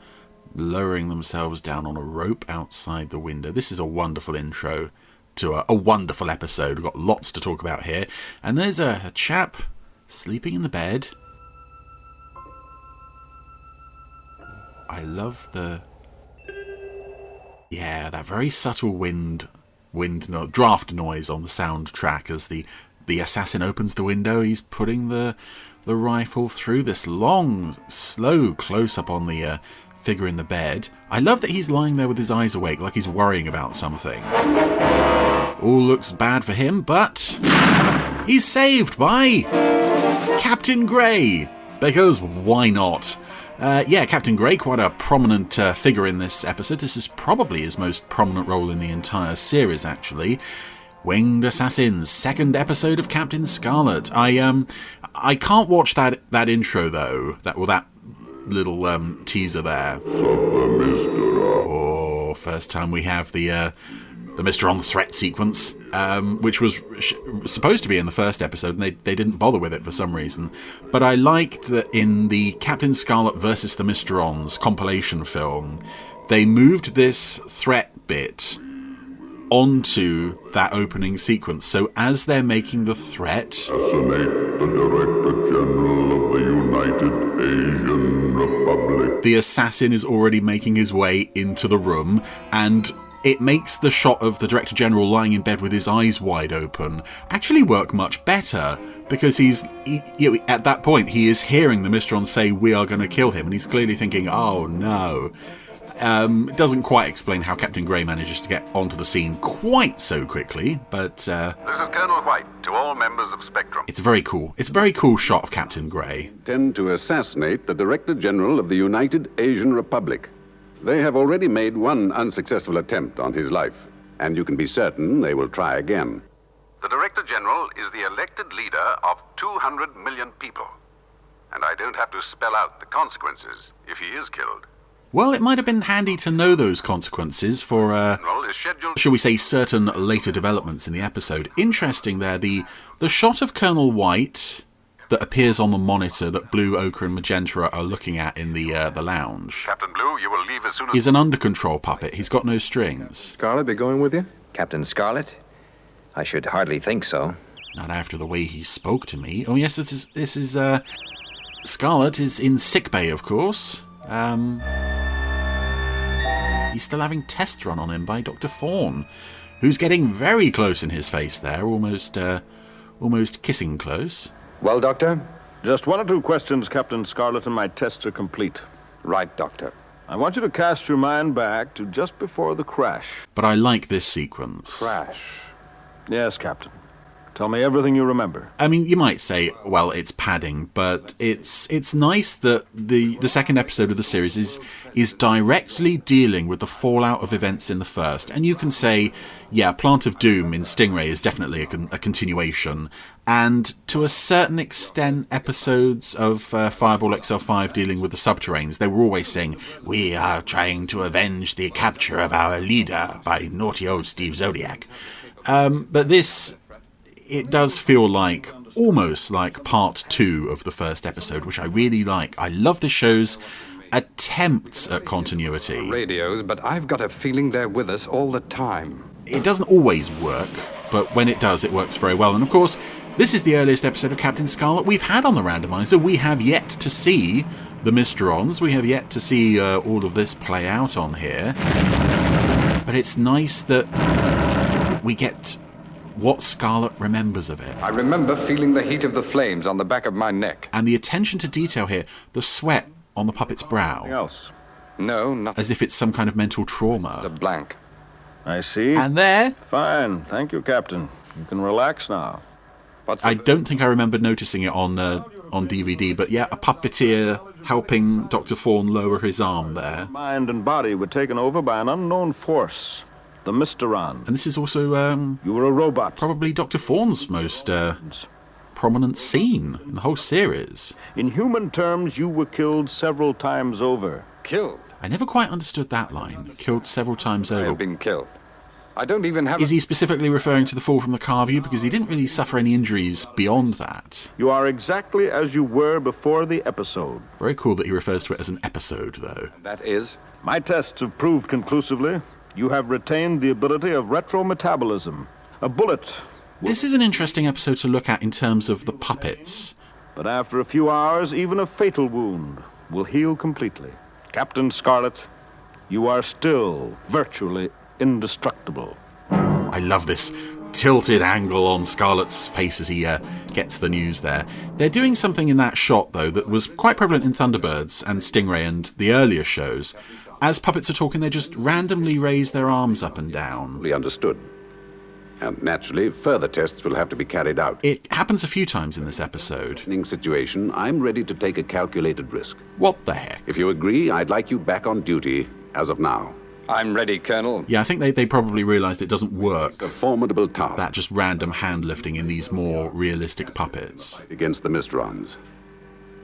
lowering themselves down on a rope outside the window. This is a wonderful intro to a wonderful episode. We've got lots to talk about here. And there's a chap sleeping in the bed. I love that very subtle draft noise on the soundtrack as the assassin opens the window. He's putting the rifle through this long, slow close-up on the figure in the bed. I love that he's lying there with his eyes awake, like he's worrying about something. All looks bad for him, but he's saved by Captain Grey, because why not? Captain Grey, quite a prominent figure in this episode. This is probably his most prominent role in the entire series, actually. Winged Assassins, second episode of Captain Scarlet. I can't watch that intro though. That little teaser there. Oh, first time we have the Mr. On threat sequence, which was supposed to be in the first episode, and they didn't bother with it for some reason. But I liked that in the Captain Scarlet versus the Mr. Ons compilation film, they moved this threat bit onto that opening sequence. So as they're making the threat, assassinate the Director General of the United Asian Republic, the assassin is already making his way into the room, and it makes the shot of the Director General lying in bed with his eyes wide open actually work much better, because at that point he is hearing the Mr. On say, "We are going to kill him," and he's clearly thinking, "Oh no." It doesn't quite explain how Captain Grey manages to get onto the scene quite so quickly, but this is Colonel White to all members of Spectrum. It's very cool. It's a very cool shot of Captain Grey. Intend to assassinate the Director General of the United Asian Republic. They have already made one unsuccessful attempt on his life, and you can be certain they will try again. The Director General is the elected leader of 200 million people, and I don't have to spell out the consequences if he is killed. Well, it might have been handy to know those consequences for, shall we say, certain later developments in the episode. Interesting there, the shot of Colonel White that appears on the monitor that Blue, Ochre and Magenta are looking at in the lounge. Captain Blue, you will leave as soon as... He's an under control puppet. He's got no strings. Scarlet, they going with you? Captain Scarlet? I should hardly think so. Not after the way he spoke to me. Oh yes, this is Scarlet is in sickbay, of course. He's still having tests run on him by Dr. Fawn, who's getting very close in his face there, almost kissing close. Well, Doctor? Just one or two questions, Captain Scarlet, and my tests are complete. Right, Doctor. I want you to cast your mind back to just before the crash. But I like this sequence. Crash. Yes, Captain. Tell me everything you remember. I mean, you might say, well, it's padding, but it's nice that the second episode of the series is directly dealing with the fallout of events in the first. And you can say, yeah, Plant of Doom in Stingray is definitely a continuation. And to a certain extent, episodes of Fireball XL5 dealing with the subterranes, they were always saying, we are trying to avenge the capture of our leader by naughty old Steve Zodiac. But this... it does feel like, almost like part 2 of the first episode, which I really like. I love the show's attempts at continuity. Radios, but I've got a feeling they're with us all the time. It doesn't always work, but when it does, it works very well. And of course, This is the earliest episode of Captain Scarlet we've had on the Randomiser. We have yet to see the Mysterons. We have yet to see all of this play out on here. But it's nice that we get what Scarlet remembers of it. I remember feeling the heat of the flames on the back of my neck. And the attention to detail here, the sweat on the puppet's brow. Anything else? No, nothing. As if it's some kind of mental trauma. The blank. I see. And there... Fine. Thank you, Captain. You can relax now. I don't think I remember noticing it on DVD, but yeah, a puppeteer helping Dr. Fawn lower his arm there. Mind and body were taken over by an unknown force, the Mysteron. And this is also... you were a robot. Probably Dr. Fawn's most prominent scene in the whole series. In human terms, you were killed several times over. Killed? I never quite understood that line. Killed several times over. I have been killed. I don't even have... Is he specifically referring to the fall from the car view? Because he didn't really suffer any injuries beyond that. You are exactly as you were before the episode. Very cool that he refers to it as an episode, though. That is? My tests have proved conclusively you have retained the ability of retrometabolism. A bullet... This is an interesting episode to look at in terms of the puppets. But after a few hours, even a fatal wound will heal completely. Captain Scarlet, you are still virtually indestructible. I love this tilted angle on Scarlet's face as he gets the news there. They're doing something in that shot, though, that was quite prevalent in Thunderbirds and Stingray and the earlier shows. As puppets are talking, they just randomly raise their arms up and down. Understood. And naturally, further tests will have to be carried out. It happens a few times in this episode. In situation, I'm ready to take a calculated risk. What the heck? If you agree, I'd like you back on duty as of now. I'm ready, Colonel. Yeah, I think they probably realised it doesn't work. It's a formidable task. That just random hand lifting in these more realistic puppets. Against the Mysterons.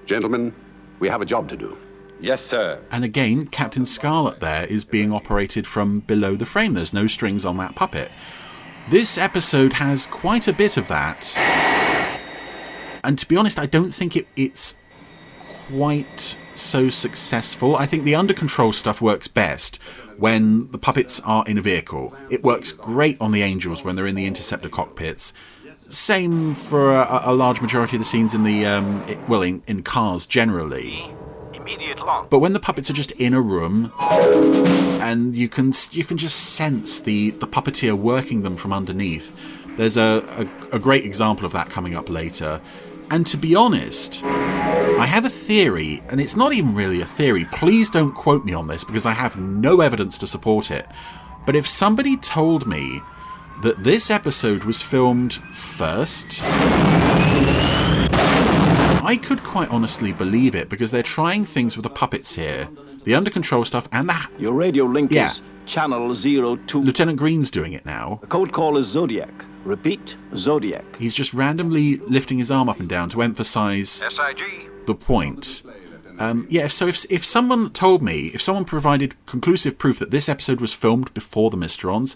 Gentlemen, we have a job to do. Yes, sir. And again, Captain Scarlet there is being operated from below the frame. There's no strings on that puppet. This episode has quite a bit of that. And to be honest, I don't think it's quite so successful. I think the under control stuff works best when the puppets are in a vehicle. It works great on the Angels when they're in the interceptor cockpits. Same for a large majority of the scenes in the in cars generally. But when the puppets are just in a room and you can just sense the puppeteer working them from underneath, there's a great example of that coming up later. And to be honest, I have a theory, and it's not even really a theory. Please don't quote me on this because I have no evidence to support it. But if somebody told me that this episode was filmed first, I could quite honestly believe it, because they're trying things with the puppets here. The under control stuff and the... Your radio link is channel 02. Lieutenant Green's doing it now. The code call is Zodiac. Repeat, Zodiac. He's just randomly lifting his arm up and down to emphasize SIG. The point. So if someone told me, if someone provided conclusive proof that this episode was filmed before the Mysterons,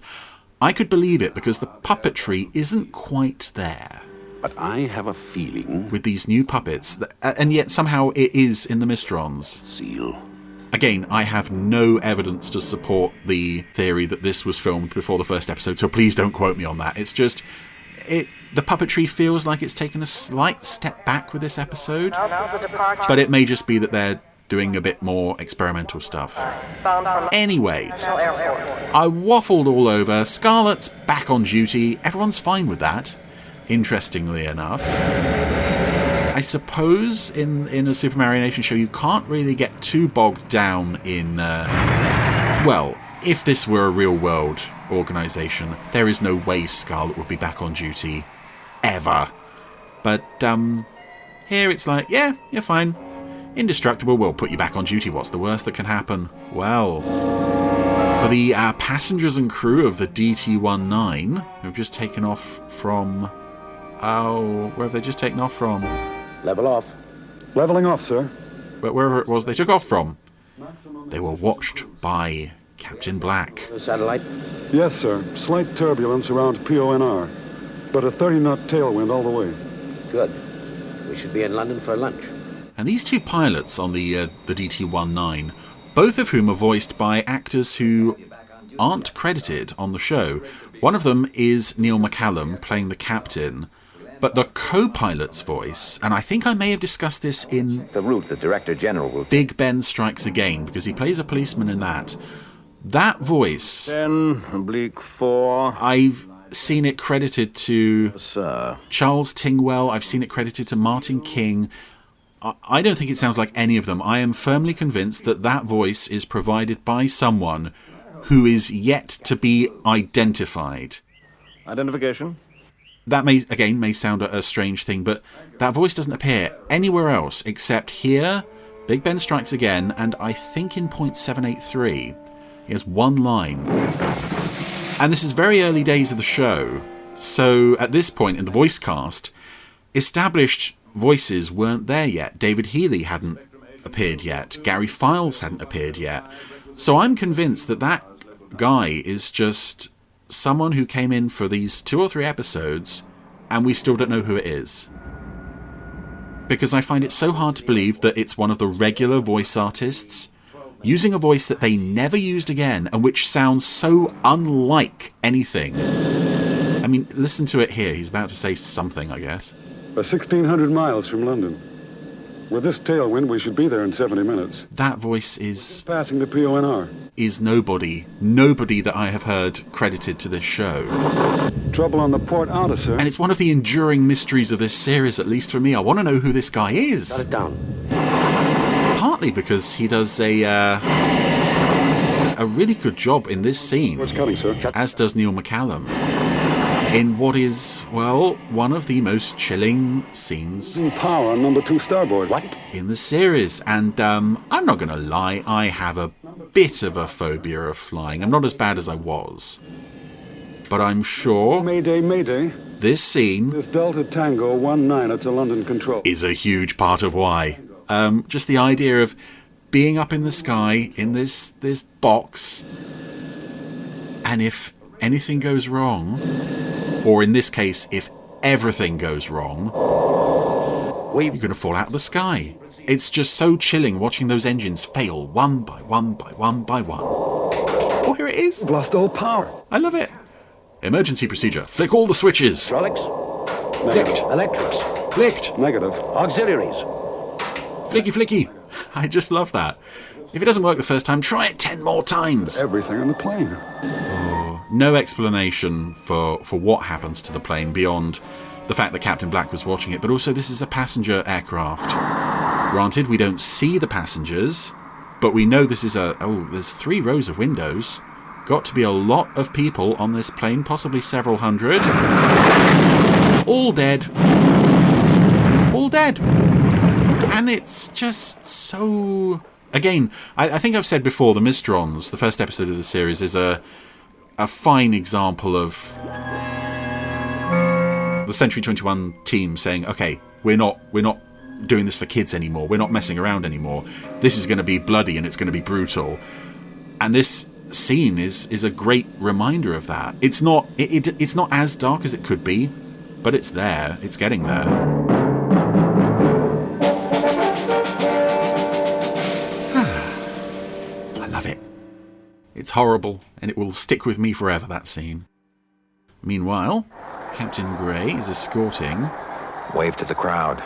I could believe it, because the puppetry isn't quite there. But I have a feeling... with these new puppets, and yet somehow it is in the Mysterons. Seal. Again, I have no evidence to support the theory that this was filmed before the first episode, so please don't quote me on that. It's just... the puppetry feels like it's taken a slight step back with this episode. But it may just be that they're doing a bit more experimental stuff. Anyway, I waffled all over. Scarlet's back on duty. Everyone's fine with that, interestingly enough. I suppose in a Super Mario Nation show you can't really get too bogged down in... if this were a real-world organisation, there is no way Scarlet would be back on duty. Ever. But, here it's like, yeah, you're fine. Indestructible, we'll put you back on duty. What's the worst that can happen? Well, for the passengers and crew of the DT-19, who've just taken off from... where have they just taken off from? Level off. Leveling off, sir. Wherever it was they took off from. They were watched by Captain Black. Satellite? Yes, sir. Slight turbulence around PONR, but a 30-knot tailwind all the way. Good. We should be in London for lunch. And these two pilots on the DT-19, both of whom are voiced by actors who aren't credited on the show. One of them is Neil McCallum, playing the captain. But the co-pilot's voice, and I think I may have discussed this in the route the Director General will take. Big Ben Strikes Again, because he plays a policeman in that. That voice... 10/4. I've seen it credited to Sir. Charles Tingwell. I've seen it credited to Martin King. I don't think it sounds like any of them. I am firmly convinced that that voice is provided by someone who is yet to be identified. Identification? That may sound a strange thing, but that voice doesn't appear anywhere else except here, Big Ben Strikes Again, and I think in point 783. He has one line. And this is very early days of the show, so at this point in the voice cast, established voices weren't there yet. David Healy hadn't appeared yet. Gary Files hadn't appeared yet. So I'm convinced that that guy is just someone who came in for these 2 or 3 episodes and we still don't know who it is. Because I find it so hard to believe that it's one of the regular voice artists using a voice that they never used again and which sounds so unlike anything. I mean, listen to it here. He's about to say something, I guess. 1,600 miles from London. With this tailwind, we should be there in 70 minutes. That voice is... passing the PONR. Is nobody that I have heard credited to this show. Trouble on the port outer, sir. And it's one of the enduring mysteries of this series, at least for me. I want to know who this guy is. Got it down. Partly because he does a really good job in this scene. What's cutting, sir? As does Neil McCallum. In what is, well, one of the most chilling scenes... power on number 2 starboard. What? ...in the series. And I'm not going to lie, I have a bit of a phobia of flying. I'm not as bad as I was. But I'm sure... Mayday, mayday. This scene... This Delta Tango 19 to London Control. ...is a huge part of why. Just the idea of being up in the sky in this box, and if anything goes wrong, or in this case, if everything goes wrong, you're going to fall out of the sky. It's just so chilling watching those engines fail one by one by one by one. Oh, here it is. We've lost all power. I love it. Emergency procedure. Flick all the switches. Hydraulics. Flicked. Electrics. Flicked. Negative. Auxiliaries. Flicky, flicky. I just love that. If it doesn't work the first time, try it 10 more times. Everything on the plane. Oh, no explanation for what happens to the plane beyond the fact that Captain Black was watching it, but also this is a passenger aircraft. Granted, we don't see the passengers, but we know this is there's 3 rows of windows. Got to be a lot of people on this plane, possibly several hundred. All dead. All dead. And it's just so... Again, I think I've said before, the Mistrons, the first episode of the series, is a fine example of the Century 21 team saying, okay, we're not doing this for kids anymore. We're not messing around anymore. This is going to be bloody and it's going to be brutal. And this scene is a great reminder of that. It's not as dark as it could be, but it's there. It's getting there. It's horrible, and it will stick with me forever, that scene. Meanwhile, Captain Gray is escorting... Wave to the crowd.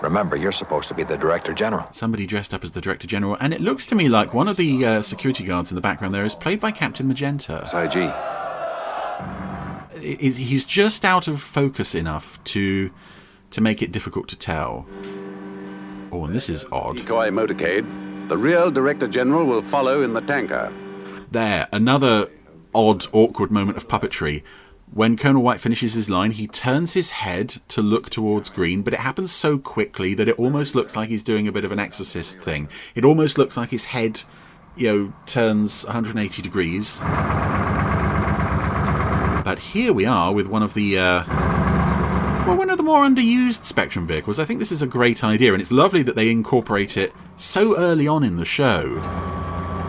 Remember, you're supposed to be the Director General. Somebody dressed up as the Director General, and it looks to me like one of the security guards in the background there is played by Captain Magenta. IG. He's just out of focus enough to make it difficult to tell. Oh, and this is odd. Decoy motorcade. The real Director General will follow in the tanker. There, another odd, awkward moment of puppetry. When Colonel White finishes his line, he turns his head to look towards Green, but it happens so quickly that it almost looks like he's doing a bit of an Exorcist thing. It almost looks like his head, turns 180 degrees. But here we are with one of the more underused Spectrum vehicles. I think this is a great idea, and it's lovely that they incorporate it so early on in the show.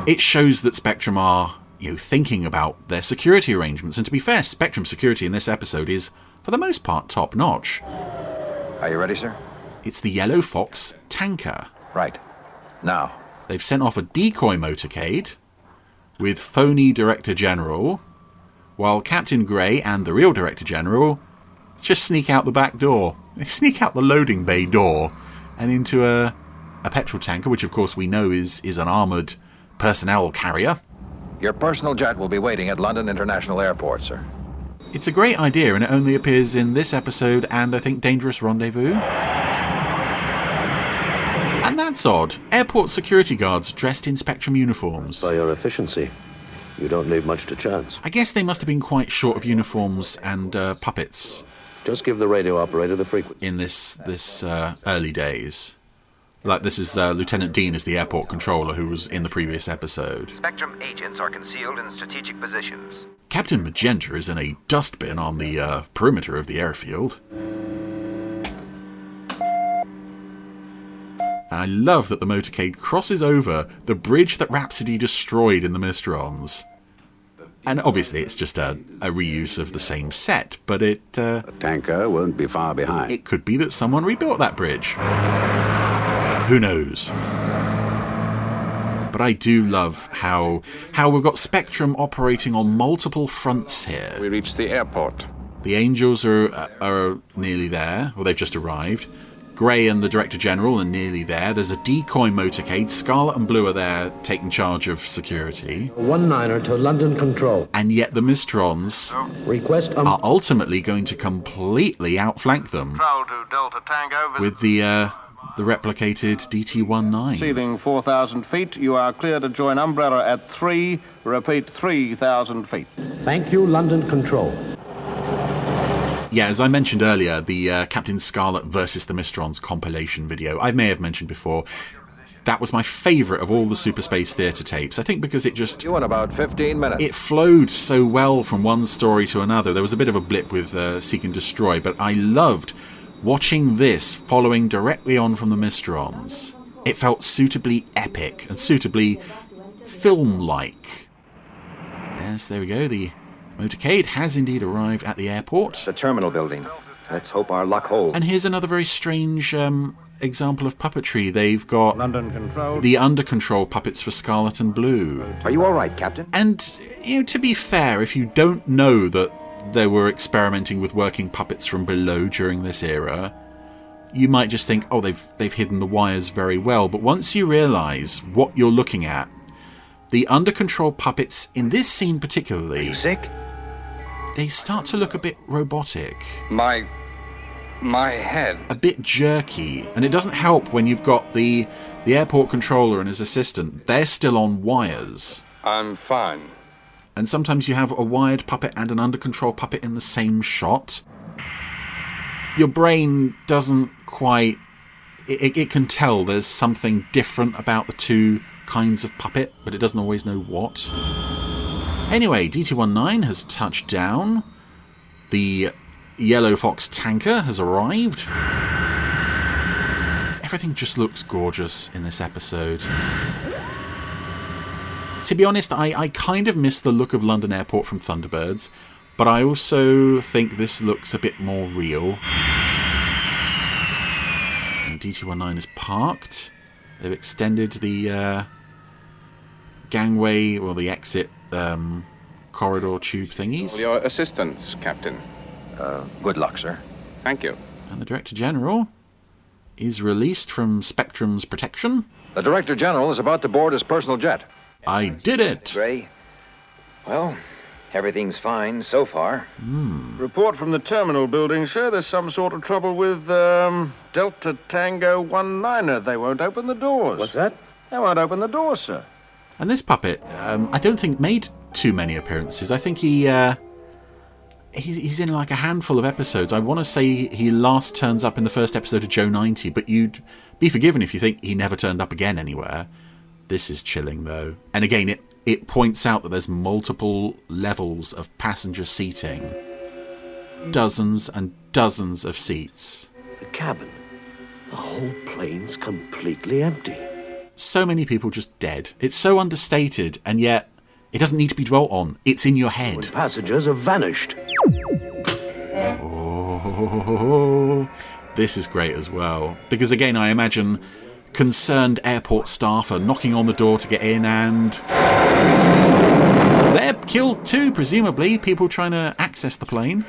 It shows that Spectrum are, thinking about their security arrangements. And to be fair, Spectrum security in this episode is, for the most part, top-notch. Are you ready, sir? It's the Yellow Fox tanker. Right. Now. They've sent off a decoy motorcade with phony Director General, while Captain Gray and the real Director General just sneak out the back door. They sneak out the loading bay door and into a petrol tanker, which of course we know is an armoured personnel carrier. Your personal jet will be waiting at London International Airport, sir. It's a great idea, and it only appears in this episode and I think Dangerous Rendezvous. And that's odd. Airport security guards dressed in Spectrum uniforms. By your efficiency, you don't leave much to chance. I guess they must have been quite short of uniforms and puppets. Just give the radio operator the frequency. In this early days. Like, this is Lieutenant Dean as the airport controller who was in the previous episode. Spectrum agents are concealed in strategic positions. Captain Magenta is in a dustbin on the perimeter of the airfield. And I love that the motorcade crosses over the bridge that Rhapsody destroyed in the Mistrons. And obviously it's just a reuse of the same set, but it... The tanker won't be far behind. It could be that someone rebuilt that bridge. Who knows? But I do love how we've got Spectrum operating on multiple fronts here. We reached the airport. The Angels are nearly there, or they've just arrived. Grey and the Director General are nearly there. There's a decoy motorcade. Scarlet and Blue are there taking charge of security. 19er to London Control. And yet the Mistrons are ultimately going to completely outflank them. Control to Delta Tango. With the replicated DT-19. Ceiling 4,000 feet. You are clear to join Umbrella at 3. Repeat, 3,000 feet. Thank you, London Control. Yeah, as I mentioned earlier, the Captain Scarlet versus the Mistrons compilation video, I may have mentioned before, that was my favourite of all the Super Space Theatre tapes. I think because it just... You in about 15 minutes. It flowed so well from one story to another. There was a bit of a blip with Seek and Destroy, but I loved watching this following directly on from the Mistrons. It felt suitably epic and suitably film-like. Yes, there we go, the motorcade has indeed arrived at the airport. The terminal building. Let's hope our luck holds. And here's another very strange example of puppetry. They've got London Control. The Under Control puppets for Scarlet and Blue. Are you all right, Captain? And, to be fair, if you don't know that they were experimenting with working puppets from below during this era, you might just think, oh, they've hidden the wires very well. But once you realise what you're looking at, the Under Control puppets in this scene particularly... Are you sick? They start to look a bit robotic. My head. A bit jerky. And it doesn't help when you've got the airport controller and his assistant. They're still on wires. I'm fine. And sometimes you have a wired puppet and an under control puppet in the same shot. Your brain doesn't quite... It can tell there's something different about the two kinds of puppet, but it doesn't always know what. Anyway, DT-19 has touched down. The Yellow Fox tanker has arrived. Everything just looks gorgeous in this episode. To be honest, I kind of miss the look of London Airport from Thunderbirds, but I also think this looks a bit more real. And DT-19 is parked. They've extended the gangway, or the exit corridor tube thingies. All your assistance, Captain. Good luck, sir. Thank you. And the Director General is released from Spectrum's protection. The Director General is about to board his personal jet. I did it! Gray. Well, everything's fine so far. Report from the terminal building, sir. There's some sort of trouble with Delta Tango 19er. They won't open the doors. What's that? They won't open the doors, sir. And this puppet, I don't think made too many appearances. I think he's in like a handful of episodes. I want to say he last turns up in the first episode of Joe 90, but you'd be forgiven if you think he never turned up again anywhere. This is chilling, though. And again, it points out that there's multiple levels of passenger seating. Dozens and dozens of seats. The cabin. The whole plane's completely empty. So many people just dead. It's so understated, and yet it doesn't need to be dwelt on. It's in your head. When passengers have vanished. Oh, this is great as well. Because again, I imagine concerned airport staff are knocking on the door to get in, and they're killed too, presumably. People trying to access the plane.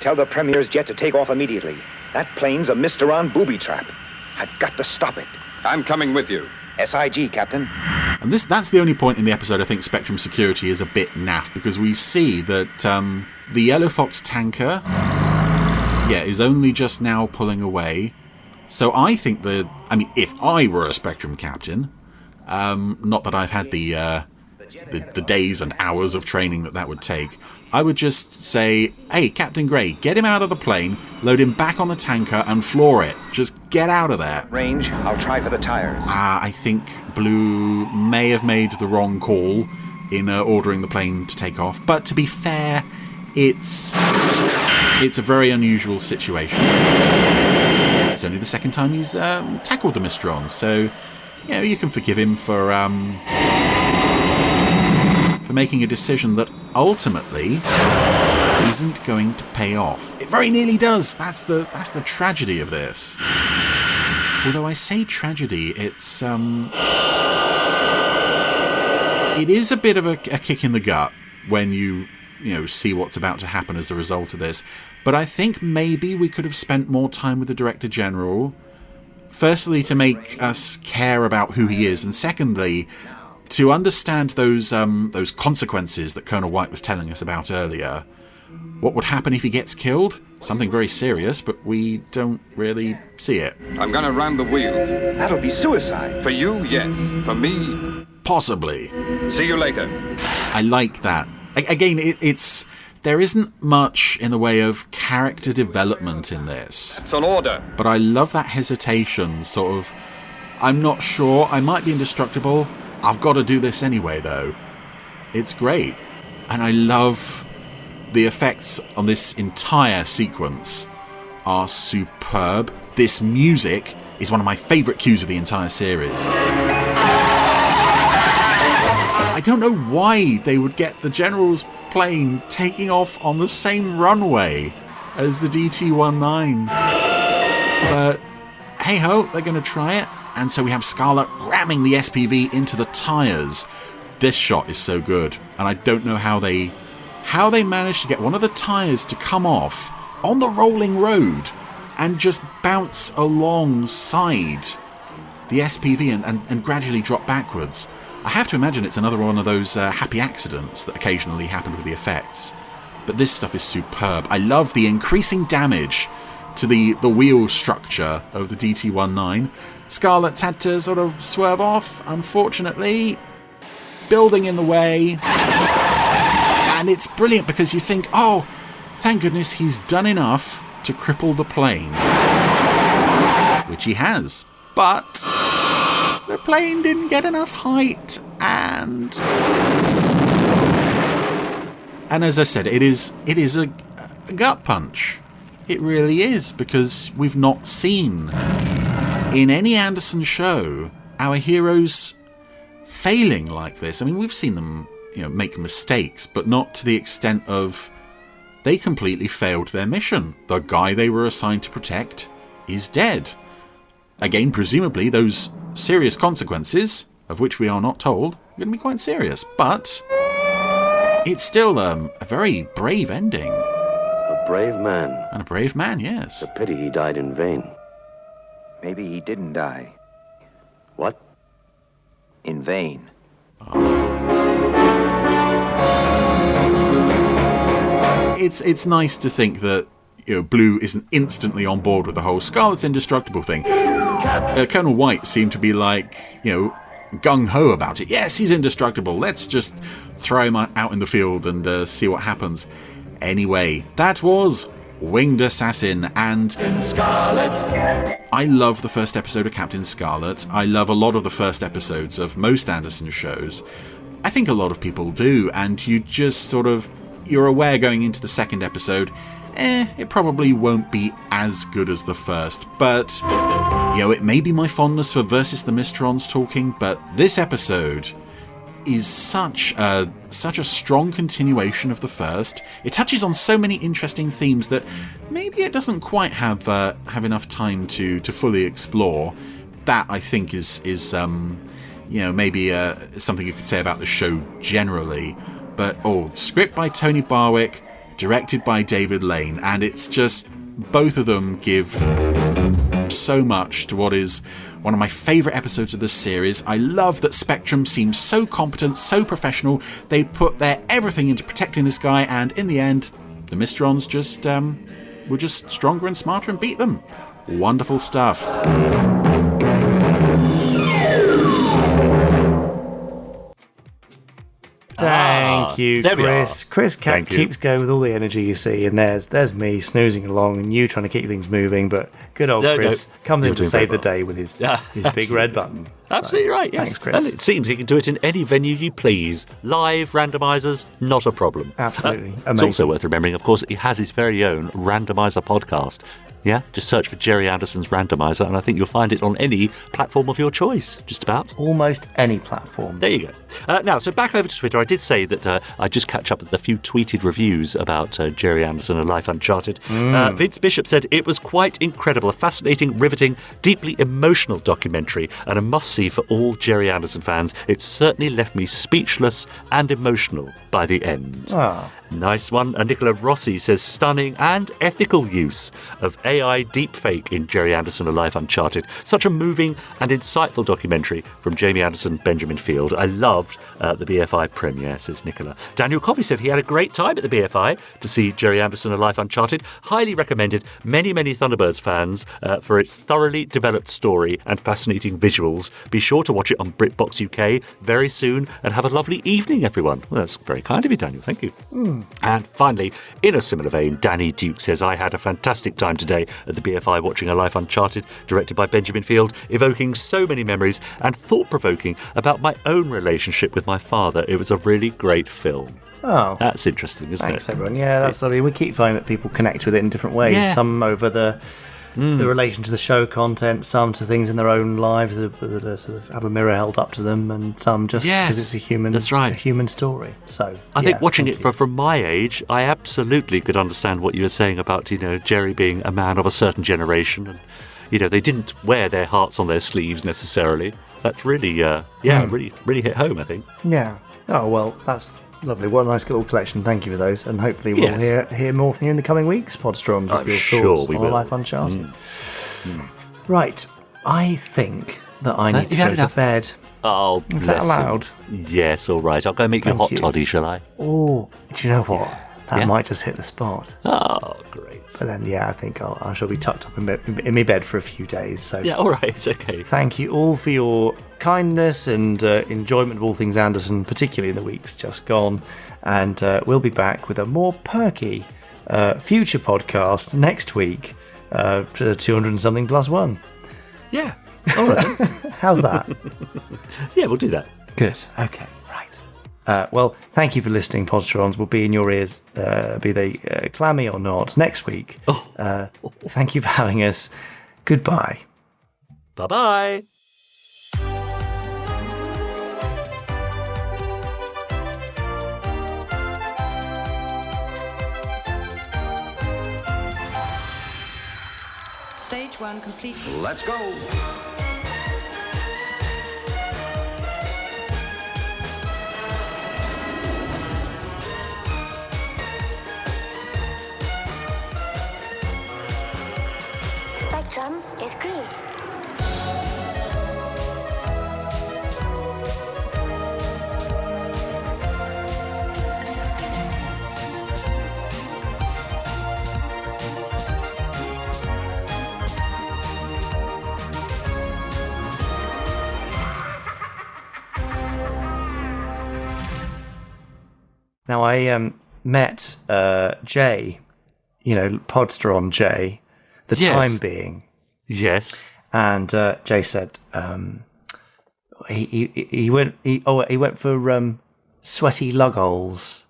Tell the Premier's jet to take off immediately. That plane's a Mr. booby trap. I've got to stop it. I'm coming with you. SIG, Captain. And that's the only point in the episode I think Spectrum Security is a bit naff, because we see that the Yellow Fox tanker, is only just now pulling away. So I think if I were a Spectrum captain, not that I've had the days and hours of training that would take, I would just say, hey, Captain Grey, get him out of the plane, load him back on the tanker and floor it. Just get out of there. Range, I'll try for the tires. I think Blue may have made the wrong call in ordering the plane to take off. But to be fair, it's a very unusual situation. It's only the second time he's tackled the Mistron, so you can forgive him for making a decision that ultimately isn't going to pay off. It very nearly does. That's the tragedy of this. Although I say tragedy, it is a bit of a kick in the gut when you see what's about to happen as a result of this. But I think maybe we could have spent more time with the Director General. Firstly, to make us care about who he is, and secondly, to understand those consequences that Colonel White was telling us about earlier. What would happen if he gets killed? Something very serious, but we don't really see it. I'm gonna ram the wheels. That'll be suicide. For you, yes. For me, possibly. See you later. I like that. Again, there isn't much in the way of character development in this. It's an order. But I love that hesitation, sort of, I'm not sure, I might be indestructible, I've got to do this anyway, though. It's great. And I love the effects on this entire sequence are superb. This music is one of my favourite cues of the entire series. I don't know why they would get the General's plane taking off on the same runway as the DT-19. But hey-ho, they're going to try it. And so we have Scarlet ramming the SPV into the tyres. This shot is so good. And I don't know how they managed to get one of the tyres to come off on the rolling road and just bounce alongside the SPV and gradually drop backwards. I have to imagine it's another one of those happy accidents that occasionally happen with the effects. But this stuff is superb. I love the increasing damage to the wheel structure of the DT-19. Scarlet's had to sort of swerve off, unfortunately. Building in the way. And it's brilliant because you think, oh, thank goodness he's done enough to cripple the plane. Which he has. But the plane didn't get enough height, and as I said, it is a gut punch. It really is, because we've not seen in any Anderson show our heroes failing like this. I mean, we've seen them, make mistakes, but not to the extent of they completely failed their mission. The guy they were assigned to protect is dead. Again, presumably, those serious consequences, of which we are not told, are going to be quite serious. But it's still a very brave ending. A brave man. And a brave man, yes. It's a pity he died in vain. Maybe he didn't die. What? In vain. It's nice to think that Blue isn't instantly on board with the whole Scarlet's indestructible thing. Colonel White seemed to be like, gung-ho about it. Yes, he's indestructible. Let's just throw him out in the field and see what happens. Anyway, that was Winged Assassin, and Scarlet. I love the first episode of Captain Scarlet. I love a lot of the first episodes of most Anderson shows. I think a lot of people do, and you just you're aware going into the second episode, it probably won't be as good as the first, but it may be my fondness for Versus the Mistrons talking, but this episode is such a strong continuation of the first. It touches on so many interesting themes that maybe it doesn't quite have enough time to fully explore. That, I think, is maybe something you could say about the show generally. But script by Tony Barwick, directed by David Lane, and it's just, both of them give so much to what is one of my favourite episodes of this series. I love that Spectrum seems so competent, so professional. They put their everything into protecting this guy, and in the end, the Mysterons just were just stronger and smarter and beat them. Wonderful stuff. Thank you, there we Chris. are. Chris Thank you. keeps going with all the energy you see, and there's me snoozing along and you trying to keep things moving, but good old Chris comes in to save the day with his big red button. Absolutely right, yes. Thanks, Chris. And it seems he can do it in any venue you please. Live, randomisers, not a problem. Absolutely. It's Amazing. also worth remembering, of course, he has his very own Randomiser podcast. Yeah, just search for Gerry Anderson's Randomiser, and I think you'll find it on any platform of your choice, just about. Almost any platform. There you go. Now, so back over to Twitter, I did say that I just catch up with the few tweeted reviews about Gerry Anderson and Life Uncharted. Vince Bishop said it was quite incredible, a fascinating, riveting, deeply emotional documentary, and a must-see for all Gerry Anderson fans. It certainly left me speechless and emotional by the end. Ah. Nice one. And Nicola Rossi says stunning and ethical use of AI deepfake in Gerry Anderson and Life Uncharted. Such a moving and insightful documentary from Jamie Anderson, Benjamin Field. I loved the BFI premiere, says Nicola. Daniel Coffey said he had a great time at the BFI to see Gerry Anderson and Life Uncharted. Highly recommended. Many Thunderbirds fans for its thoroughly developed story and fascinating visuals. Be sure to watch it on BritBox UK very soon, and have a lovely evening, everyone. Well, that's very kind of you, Daniel. Thank you. And finally, in a similar vein, Danny Duke says, I had a fantastic time today at the BFI watching A Life Uncharted, directed by Benjamin Field, evoking so many memories and thought-provoking about my own relationship with my father. It was a really great film. Oh. That's interesting, isn't Thanks, it? everyone. Yeah, that's lovely. We keep finding that people connect with it in different ways. Yeah. Some over the relation to the show content, some to things in their own lives that sort of have a mirror held up to them, and some just because it's a human story. So I think watching it from my age, I absolutely could understand what you were saying about, Gerry being a man of a certain generation, and they didn't wear their hearts on their sleeves necessarily. That really, really hit home, I think. Yeah. Oh well, that's lovely. What a nice little collection. Thank you for those, and hopefully we'll hear more from you in the coming weeks, Podstroms, with your thoughts on Life Uncharted. Right, I think that I need to go to bed. Oh, is that allowed? Yes, all right. I'll go make you hot toddy, shall I? Oh, do you know what? That might just hit the spot. Oh, great. But then, I think I shall be tucked up in my bed for a few days. So yeah, all right, okay. Thank you all for your kindness and enjoyment of all things Anderson, particularly in the weeks just gone. And we'll be back with a more perky future podcast next week, 200 and something plus one. Yeah, all right. How's that? Yeah, we'll do that. Good, okay. Well, thank you for listening, Podstrons. We'll be in your ears, be they clammy or not, next week. Thank you for having us. Goodbye. Bye-bye. Stage 1 complete. Let's go. Spectrum is green. Now, I met Jay, Podsteron Jay, the time being. Yes. And Jay said he went for sweaty lugholes,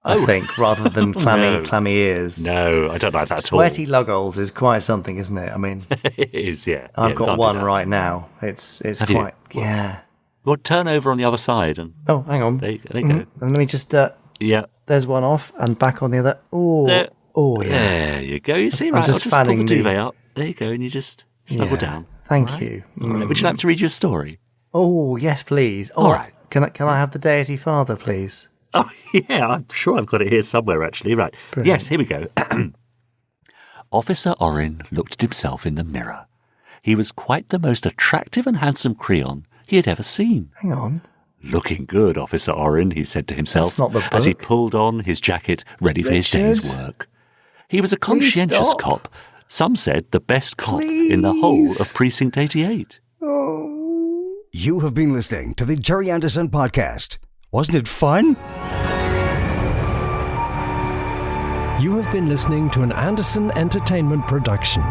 I think, rather than clammy ears. No, I don't like that at all. Sweaty lugholes is quite something, isn't it? I mean, it is, yeah. I've got one right now. It's Have quite, you? yeah. Well, turn over on the other side. And oh, hang on. There you go. And let me just, there's one off and back on the other. Oh, there, oh yeah. There you go. You see, I'm right? just I'll just pull the fanning duvet up. There you go, and you just snuggle down. Thank you. All right. Would you like to read your story? Oh, yes, please. Oh, All right. Can I have the deity father, please? Oh, yeah, I'm sure I've got it here somewhere, actually. Right. Brilliant. Yes, here we go. Officer Orin looked at himself in the mirror. He was quite the most attractive and handsome Creon he had ever seen. Hang on. Looking good, Officer Orin, he said to himself, That's not the book. as he pulled on his jacket, ready for his day's work. He was a conscientious stop. cop. Some said the best cop in the whole of Precinct 88. You have been listening to the Gerry Anderson Podcast. Wasn't it fun? You have been listening to an Anderson Entertainment production.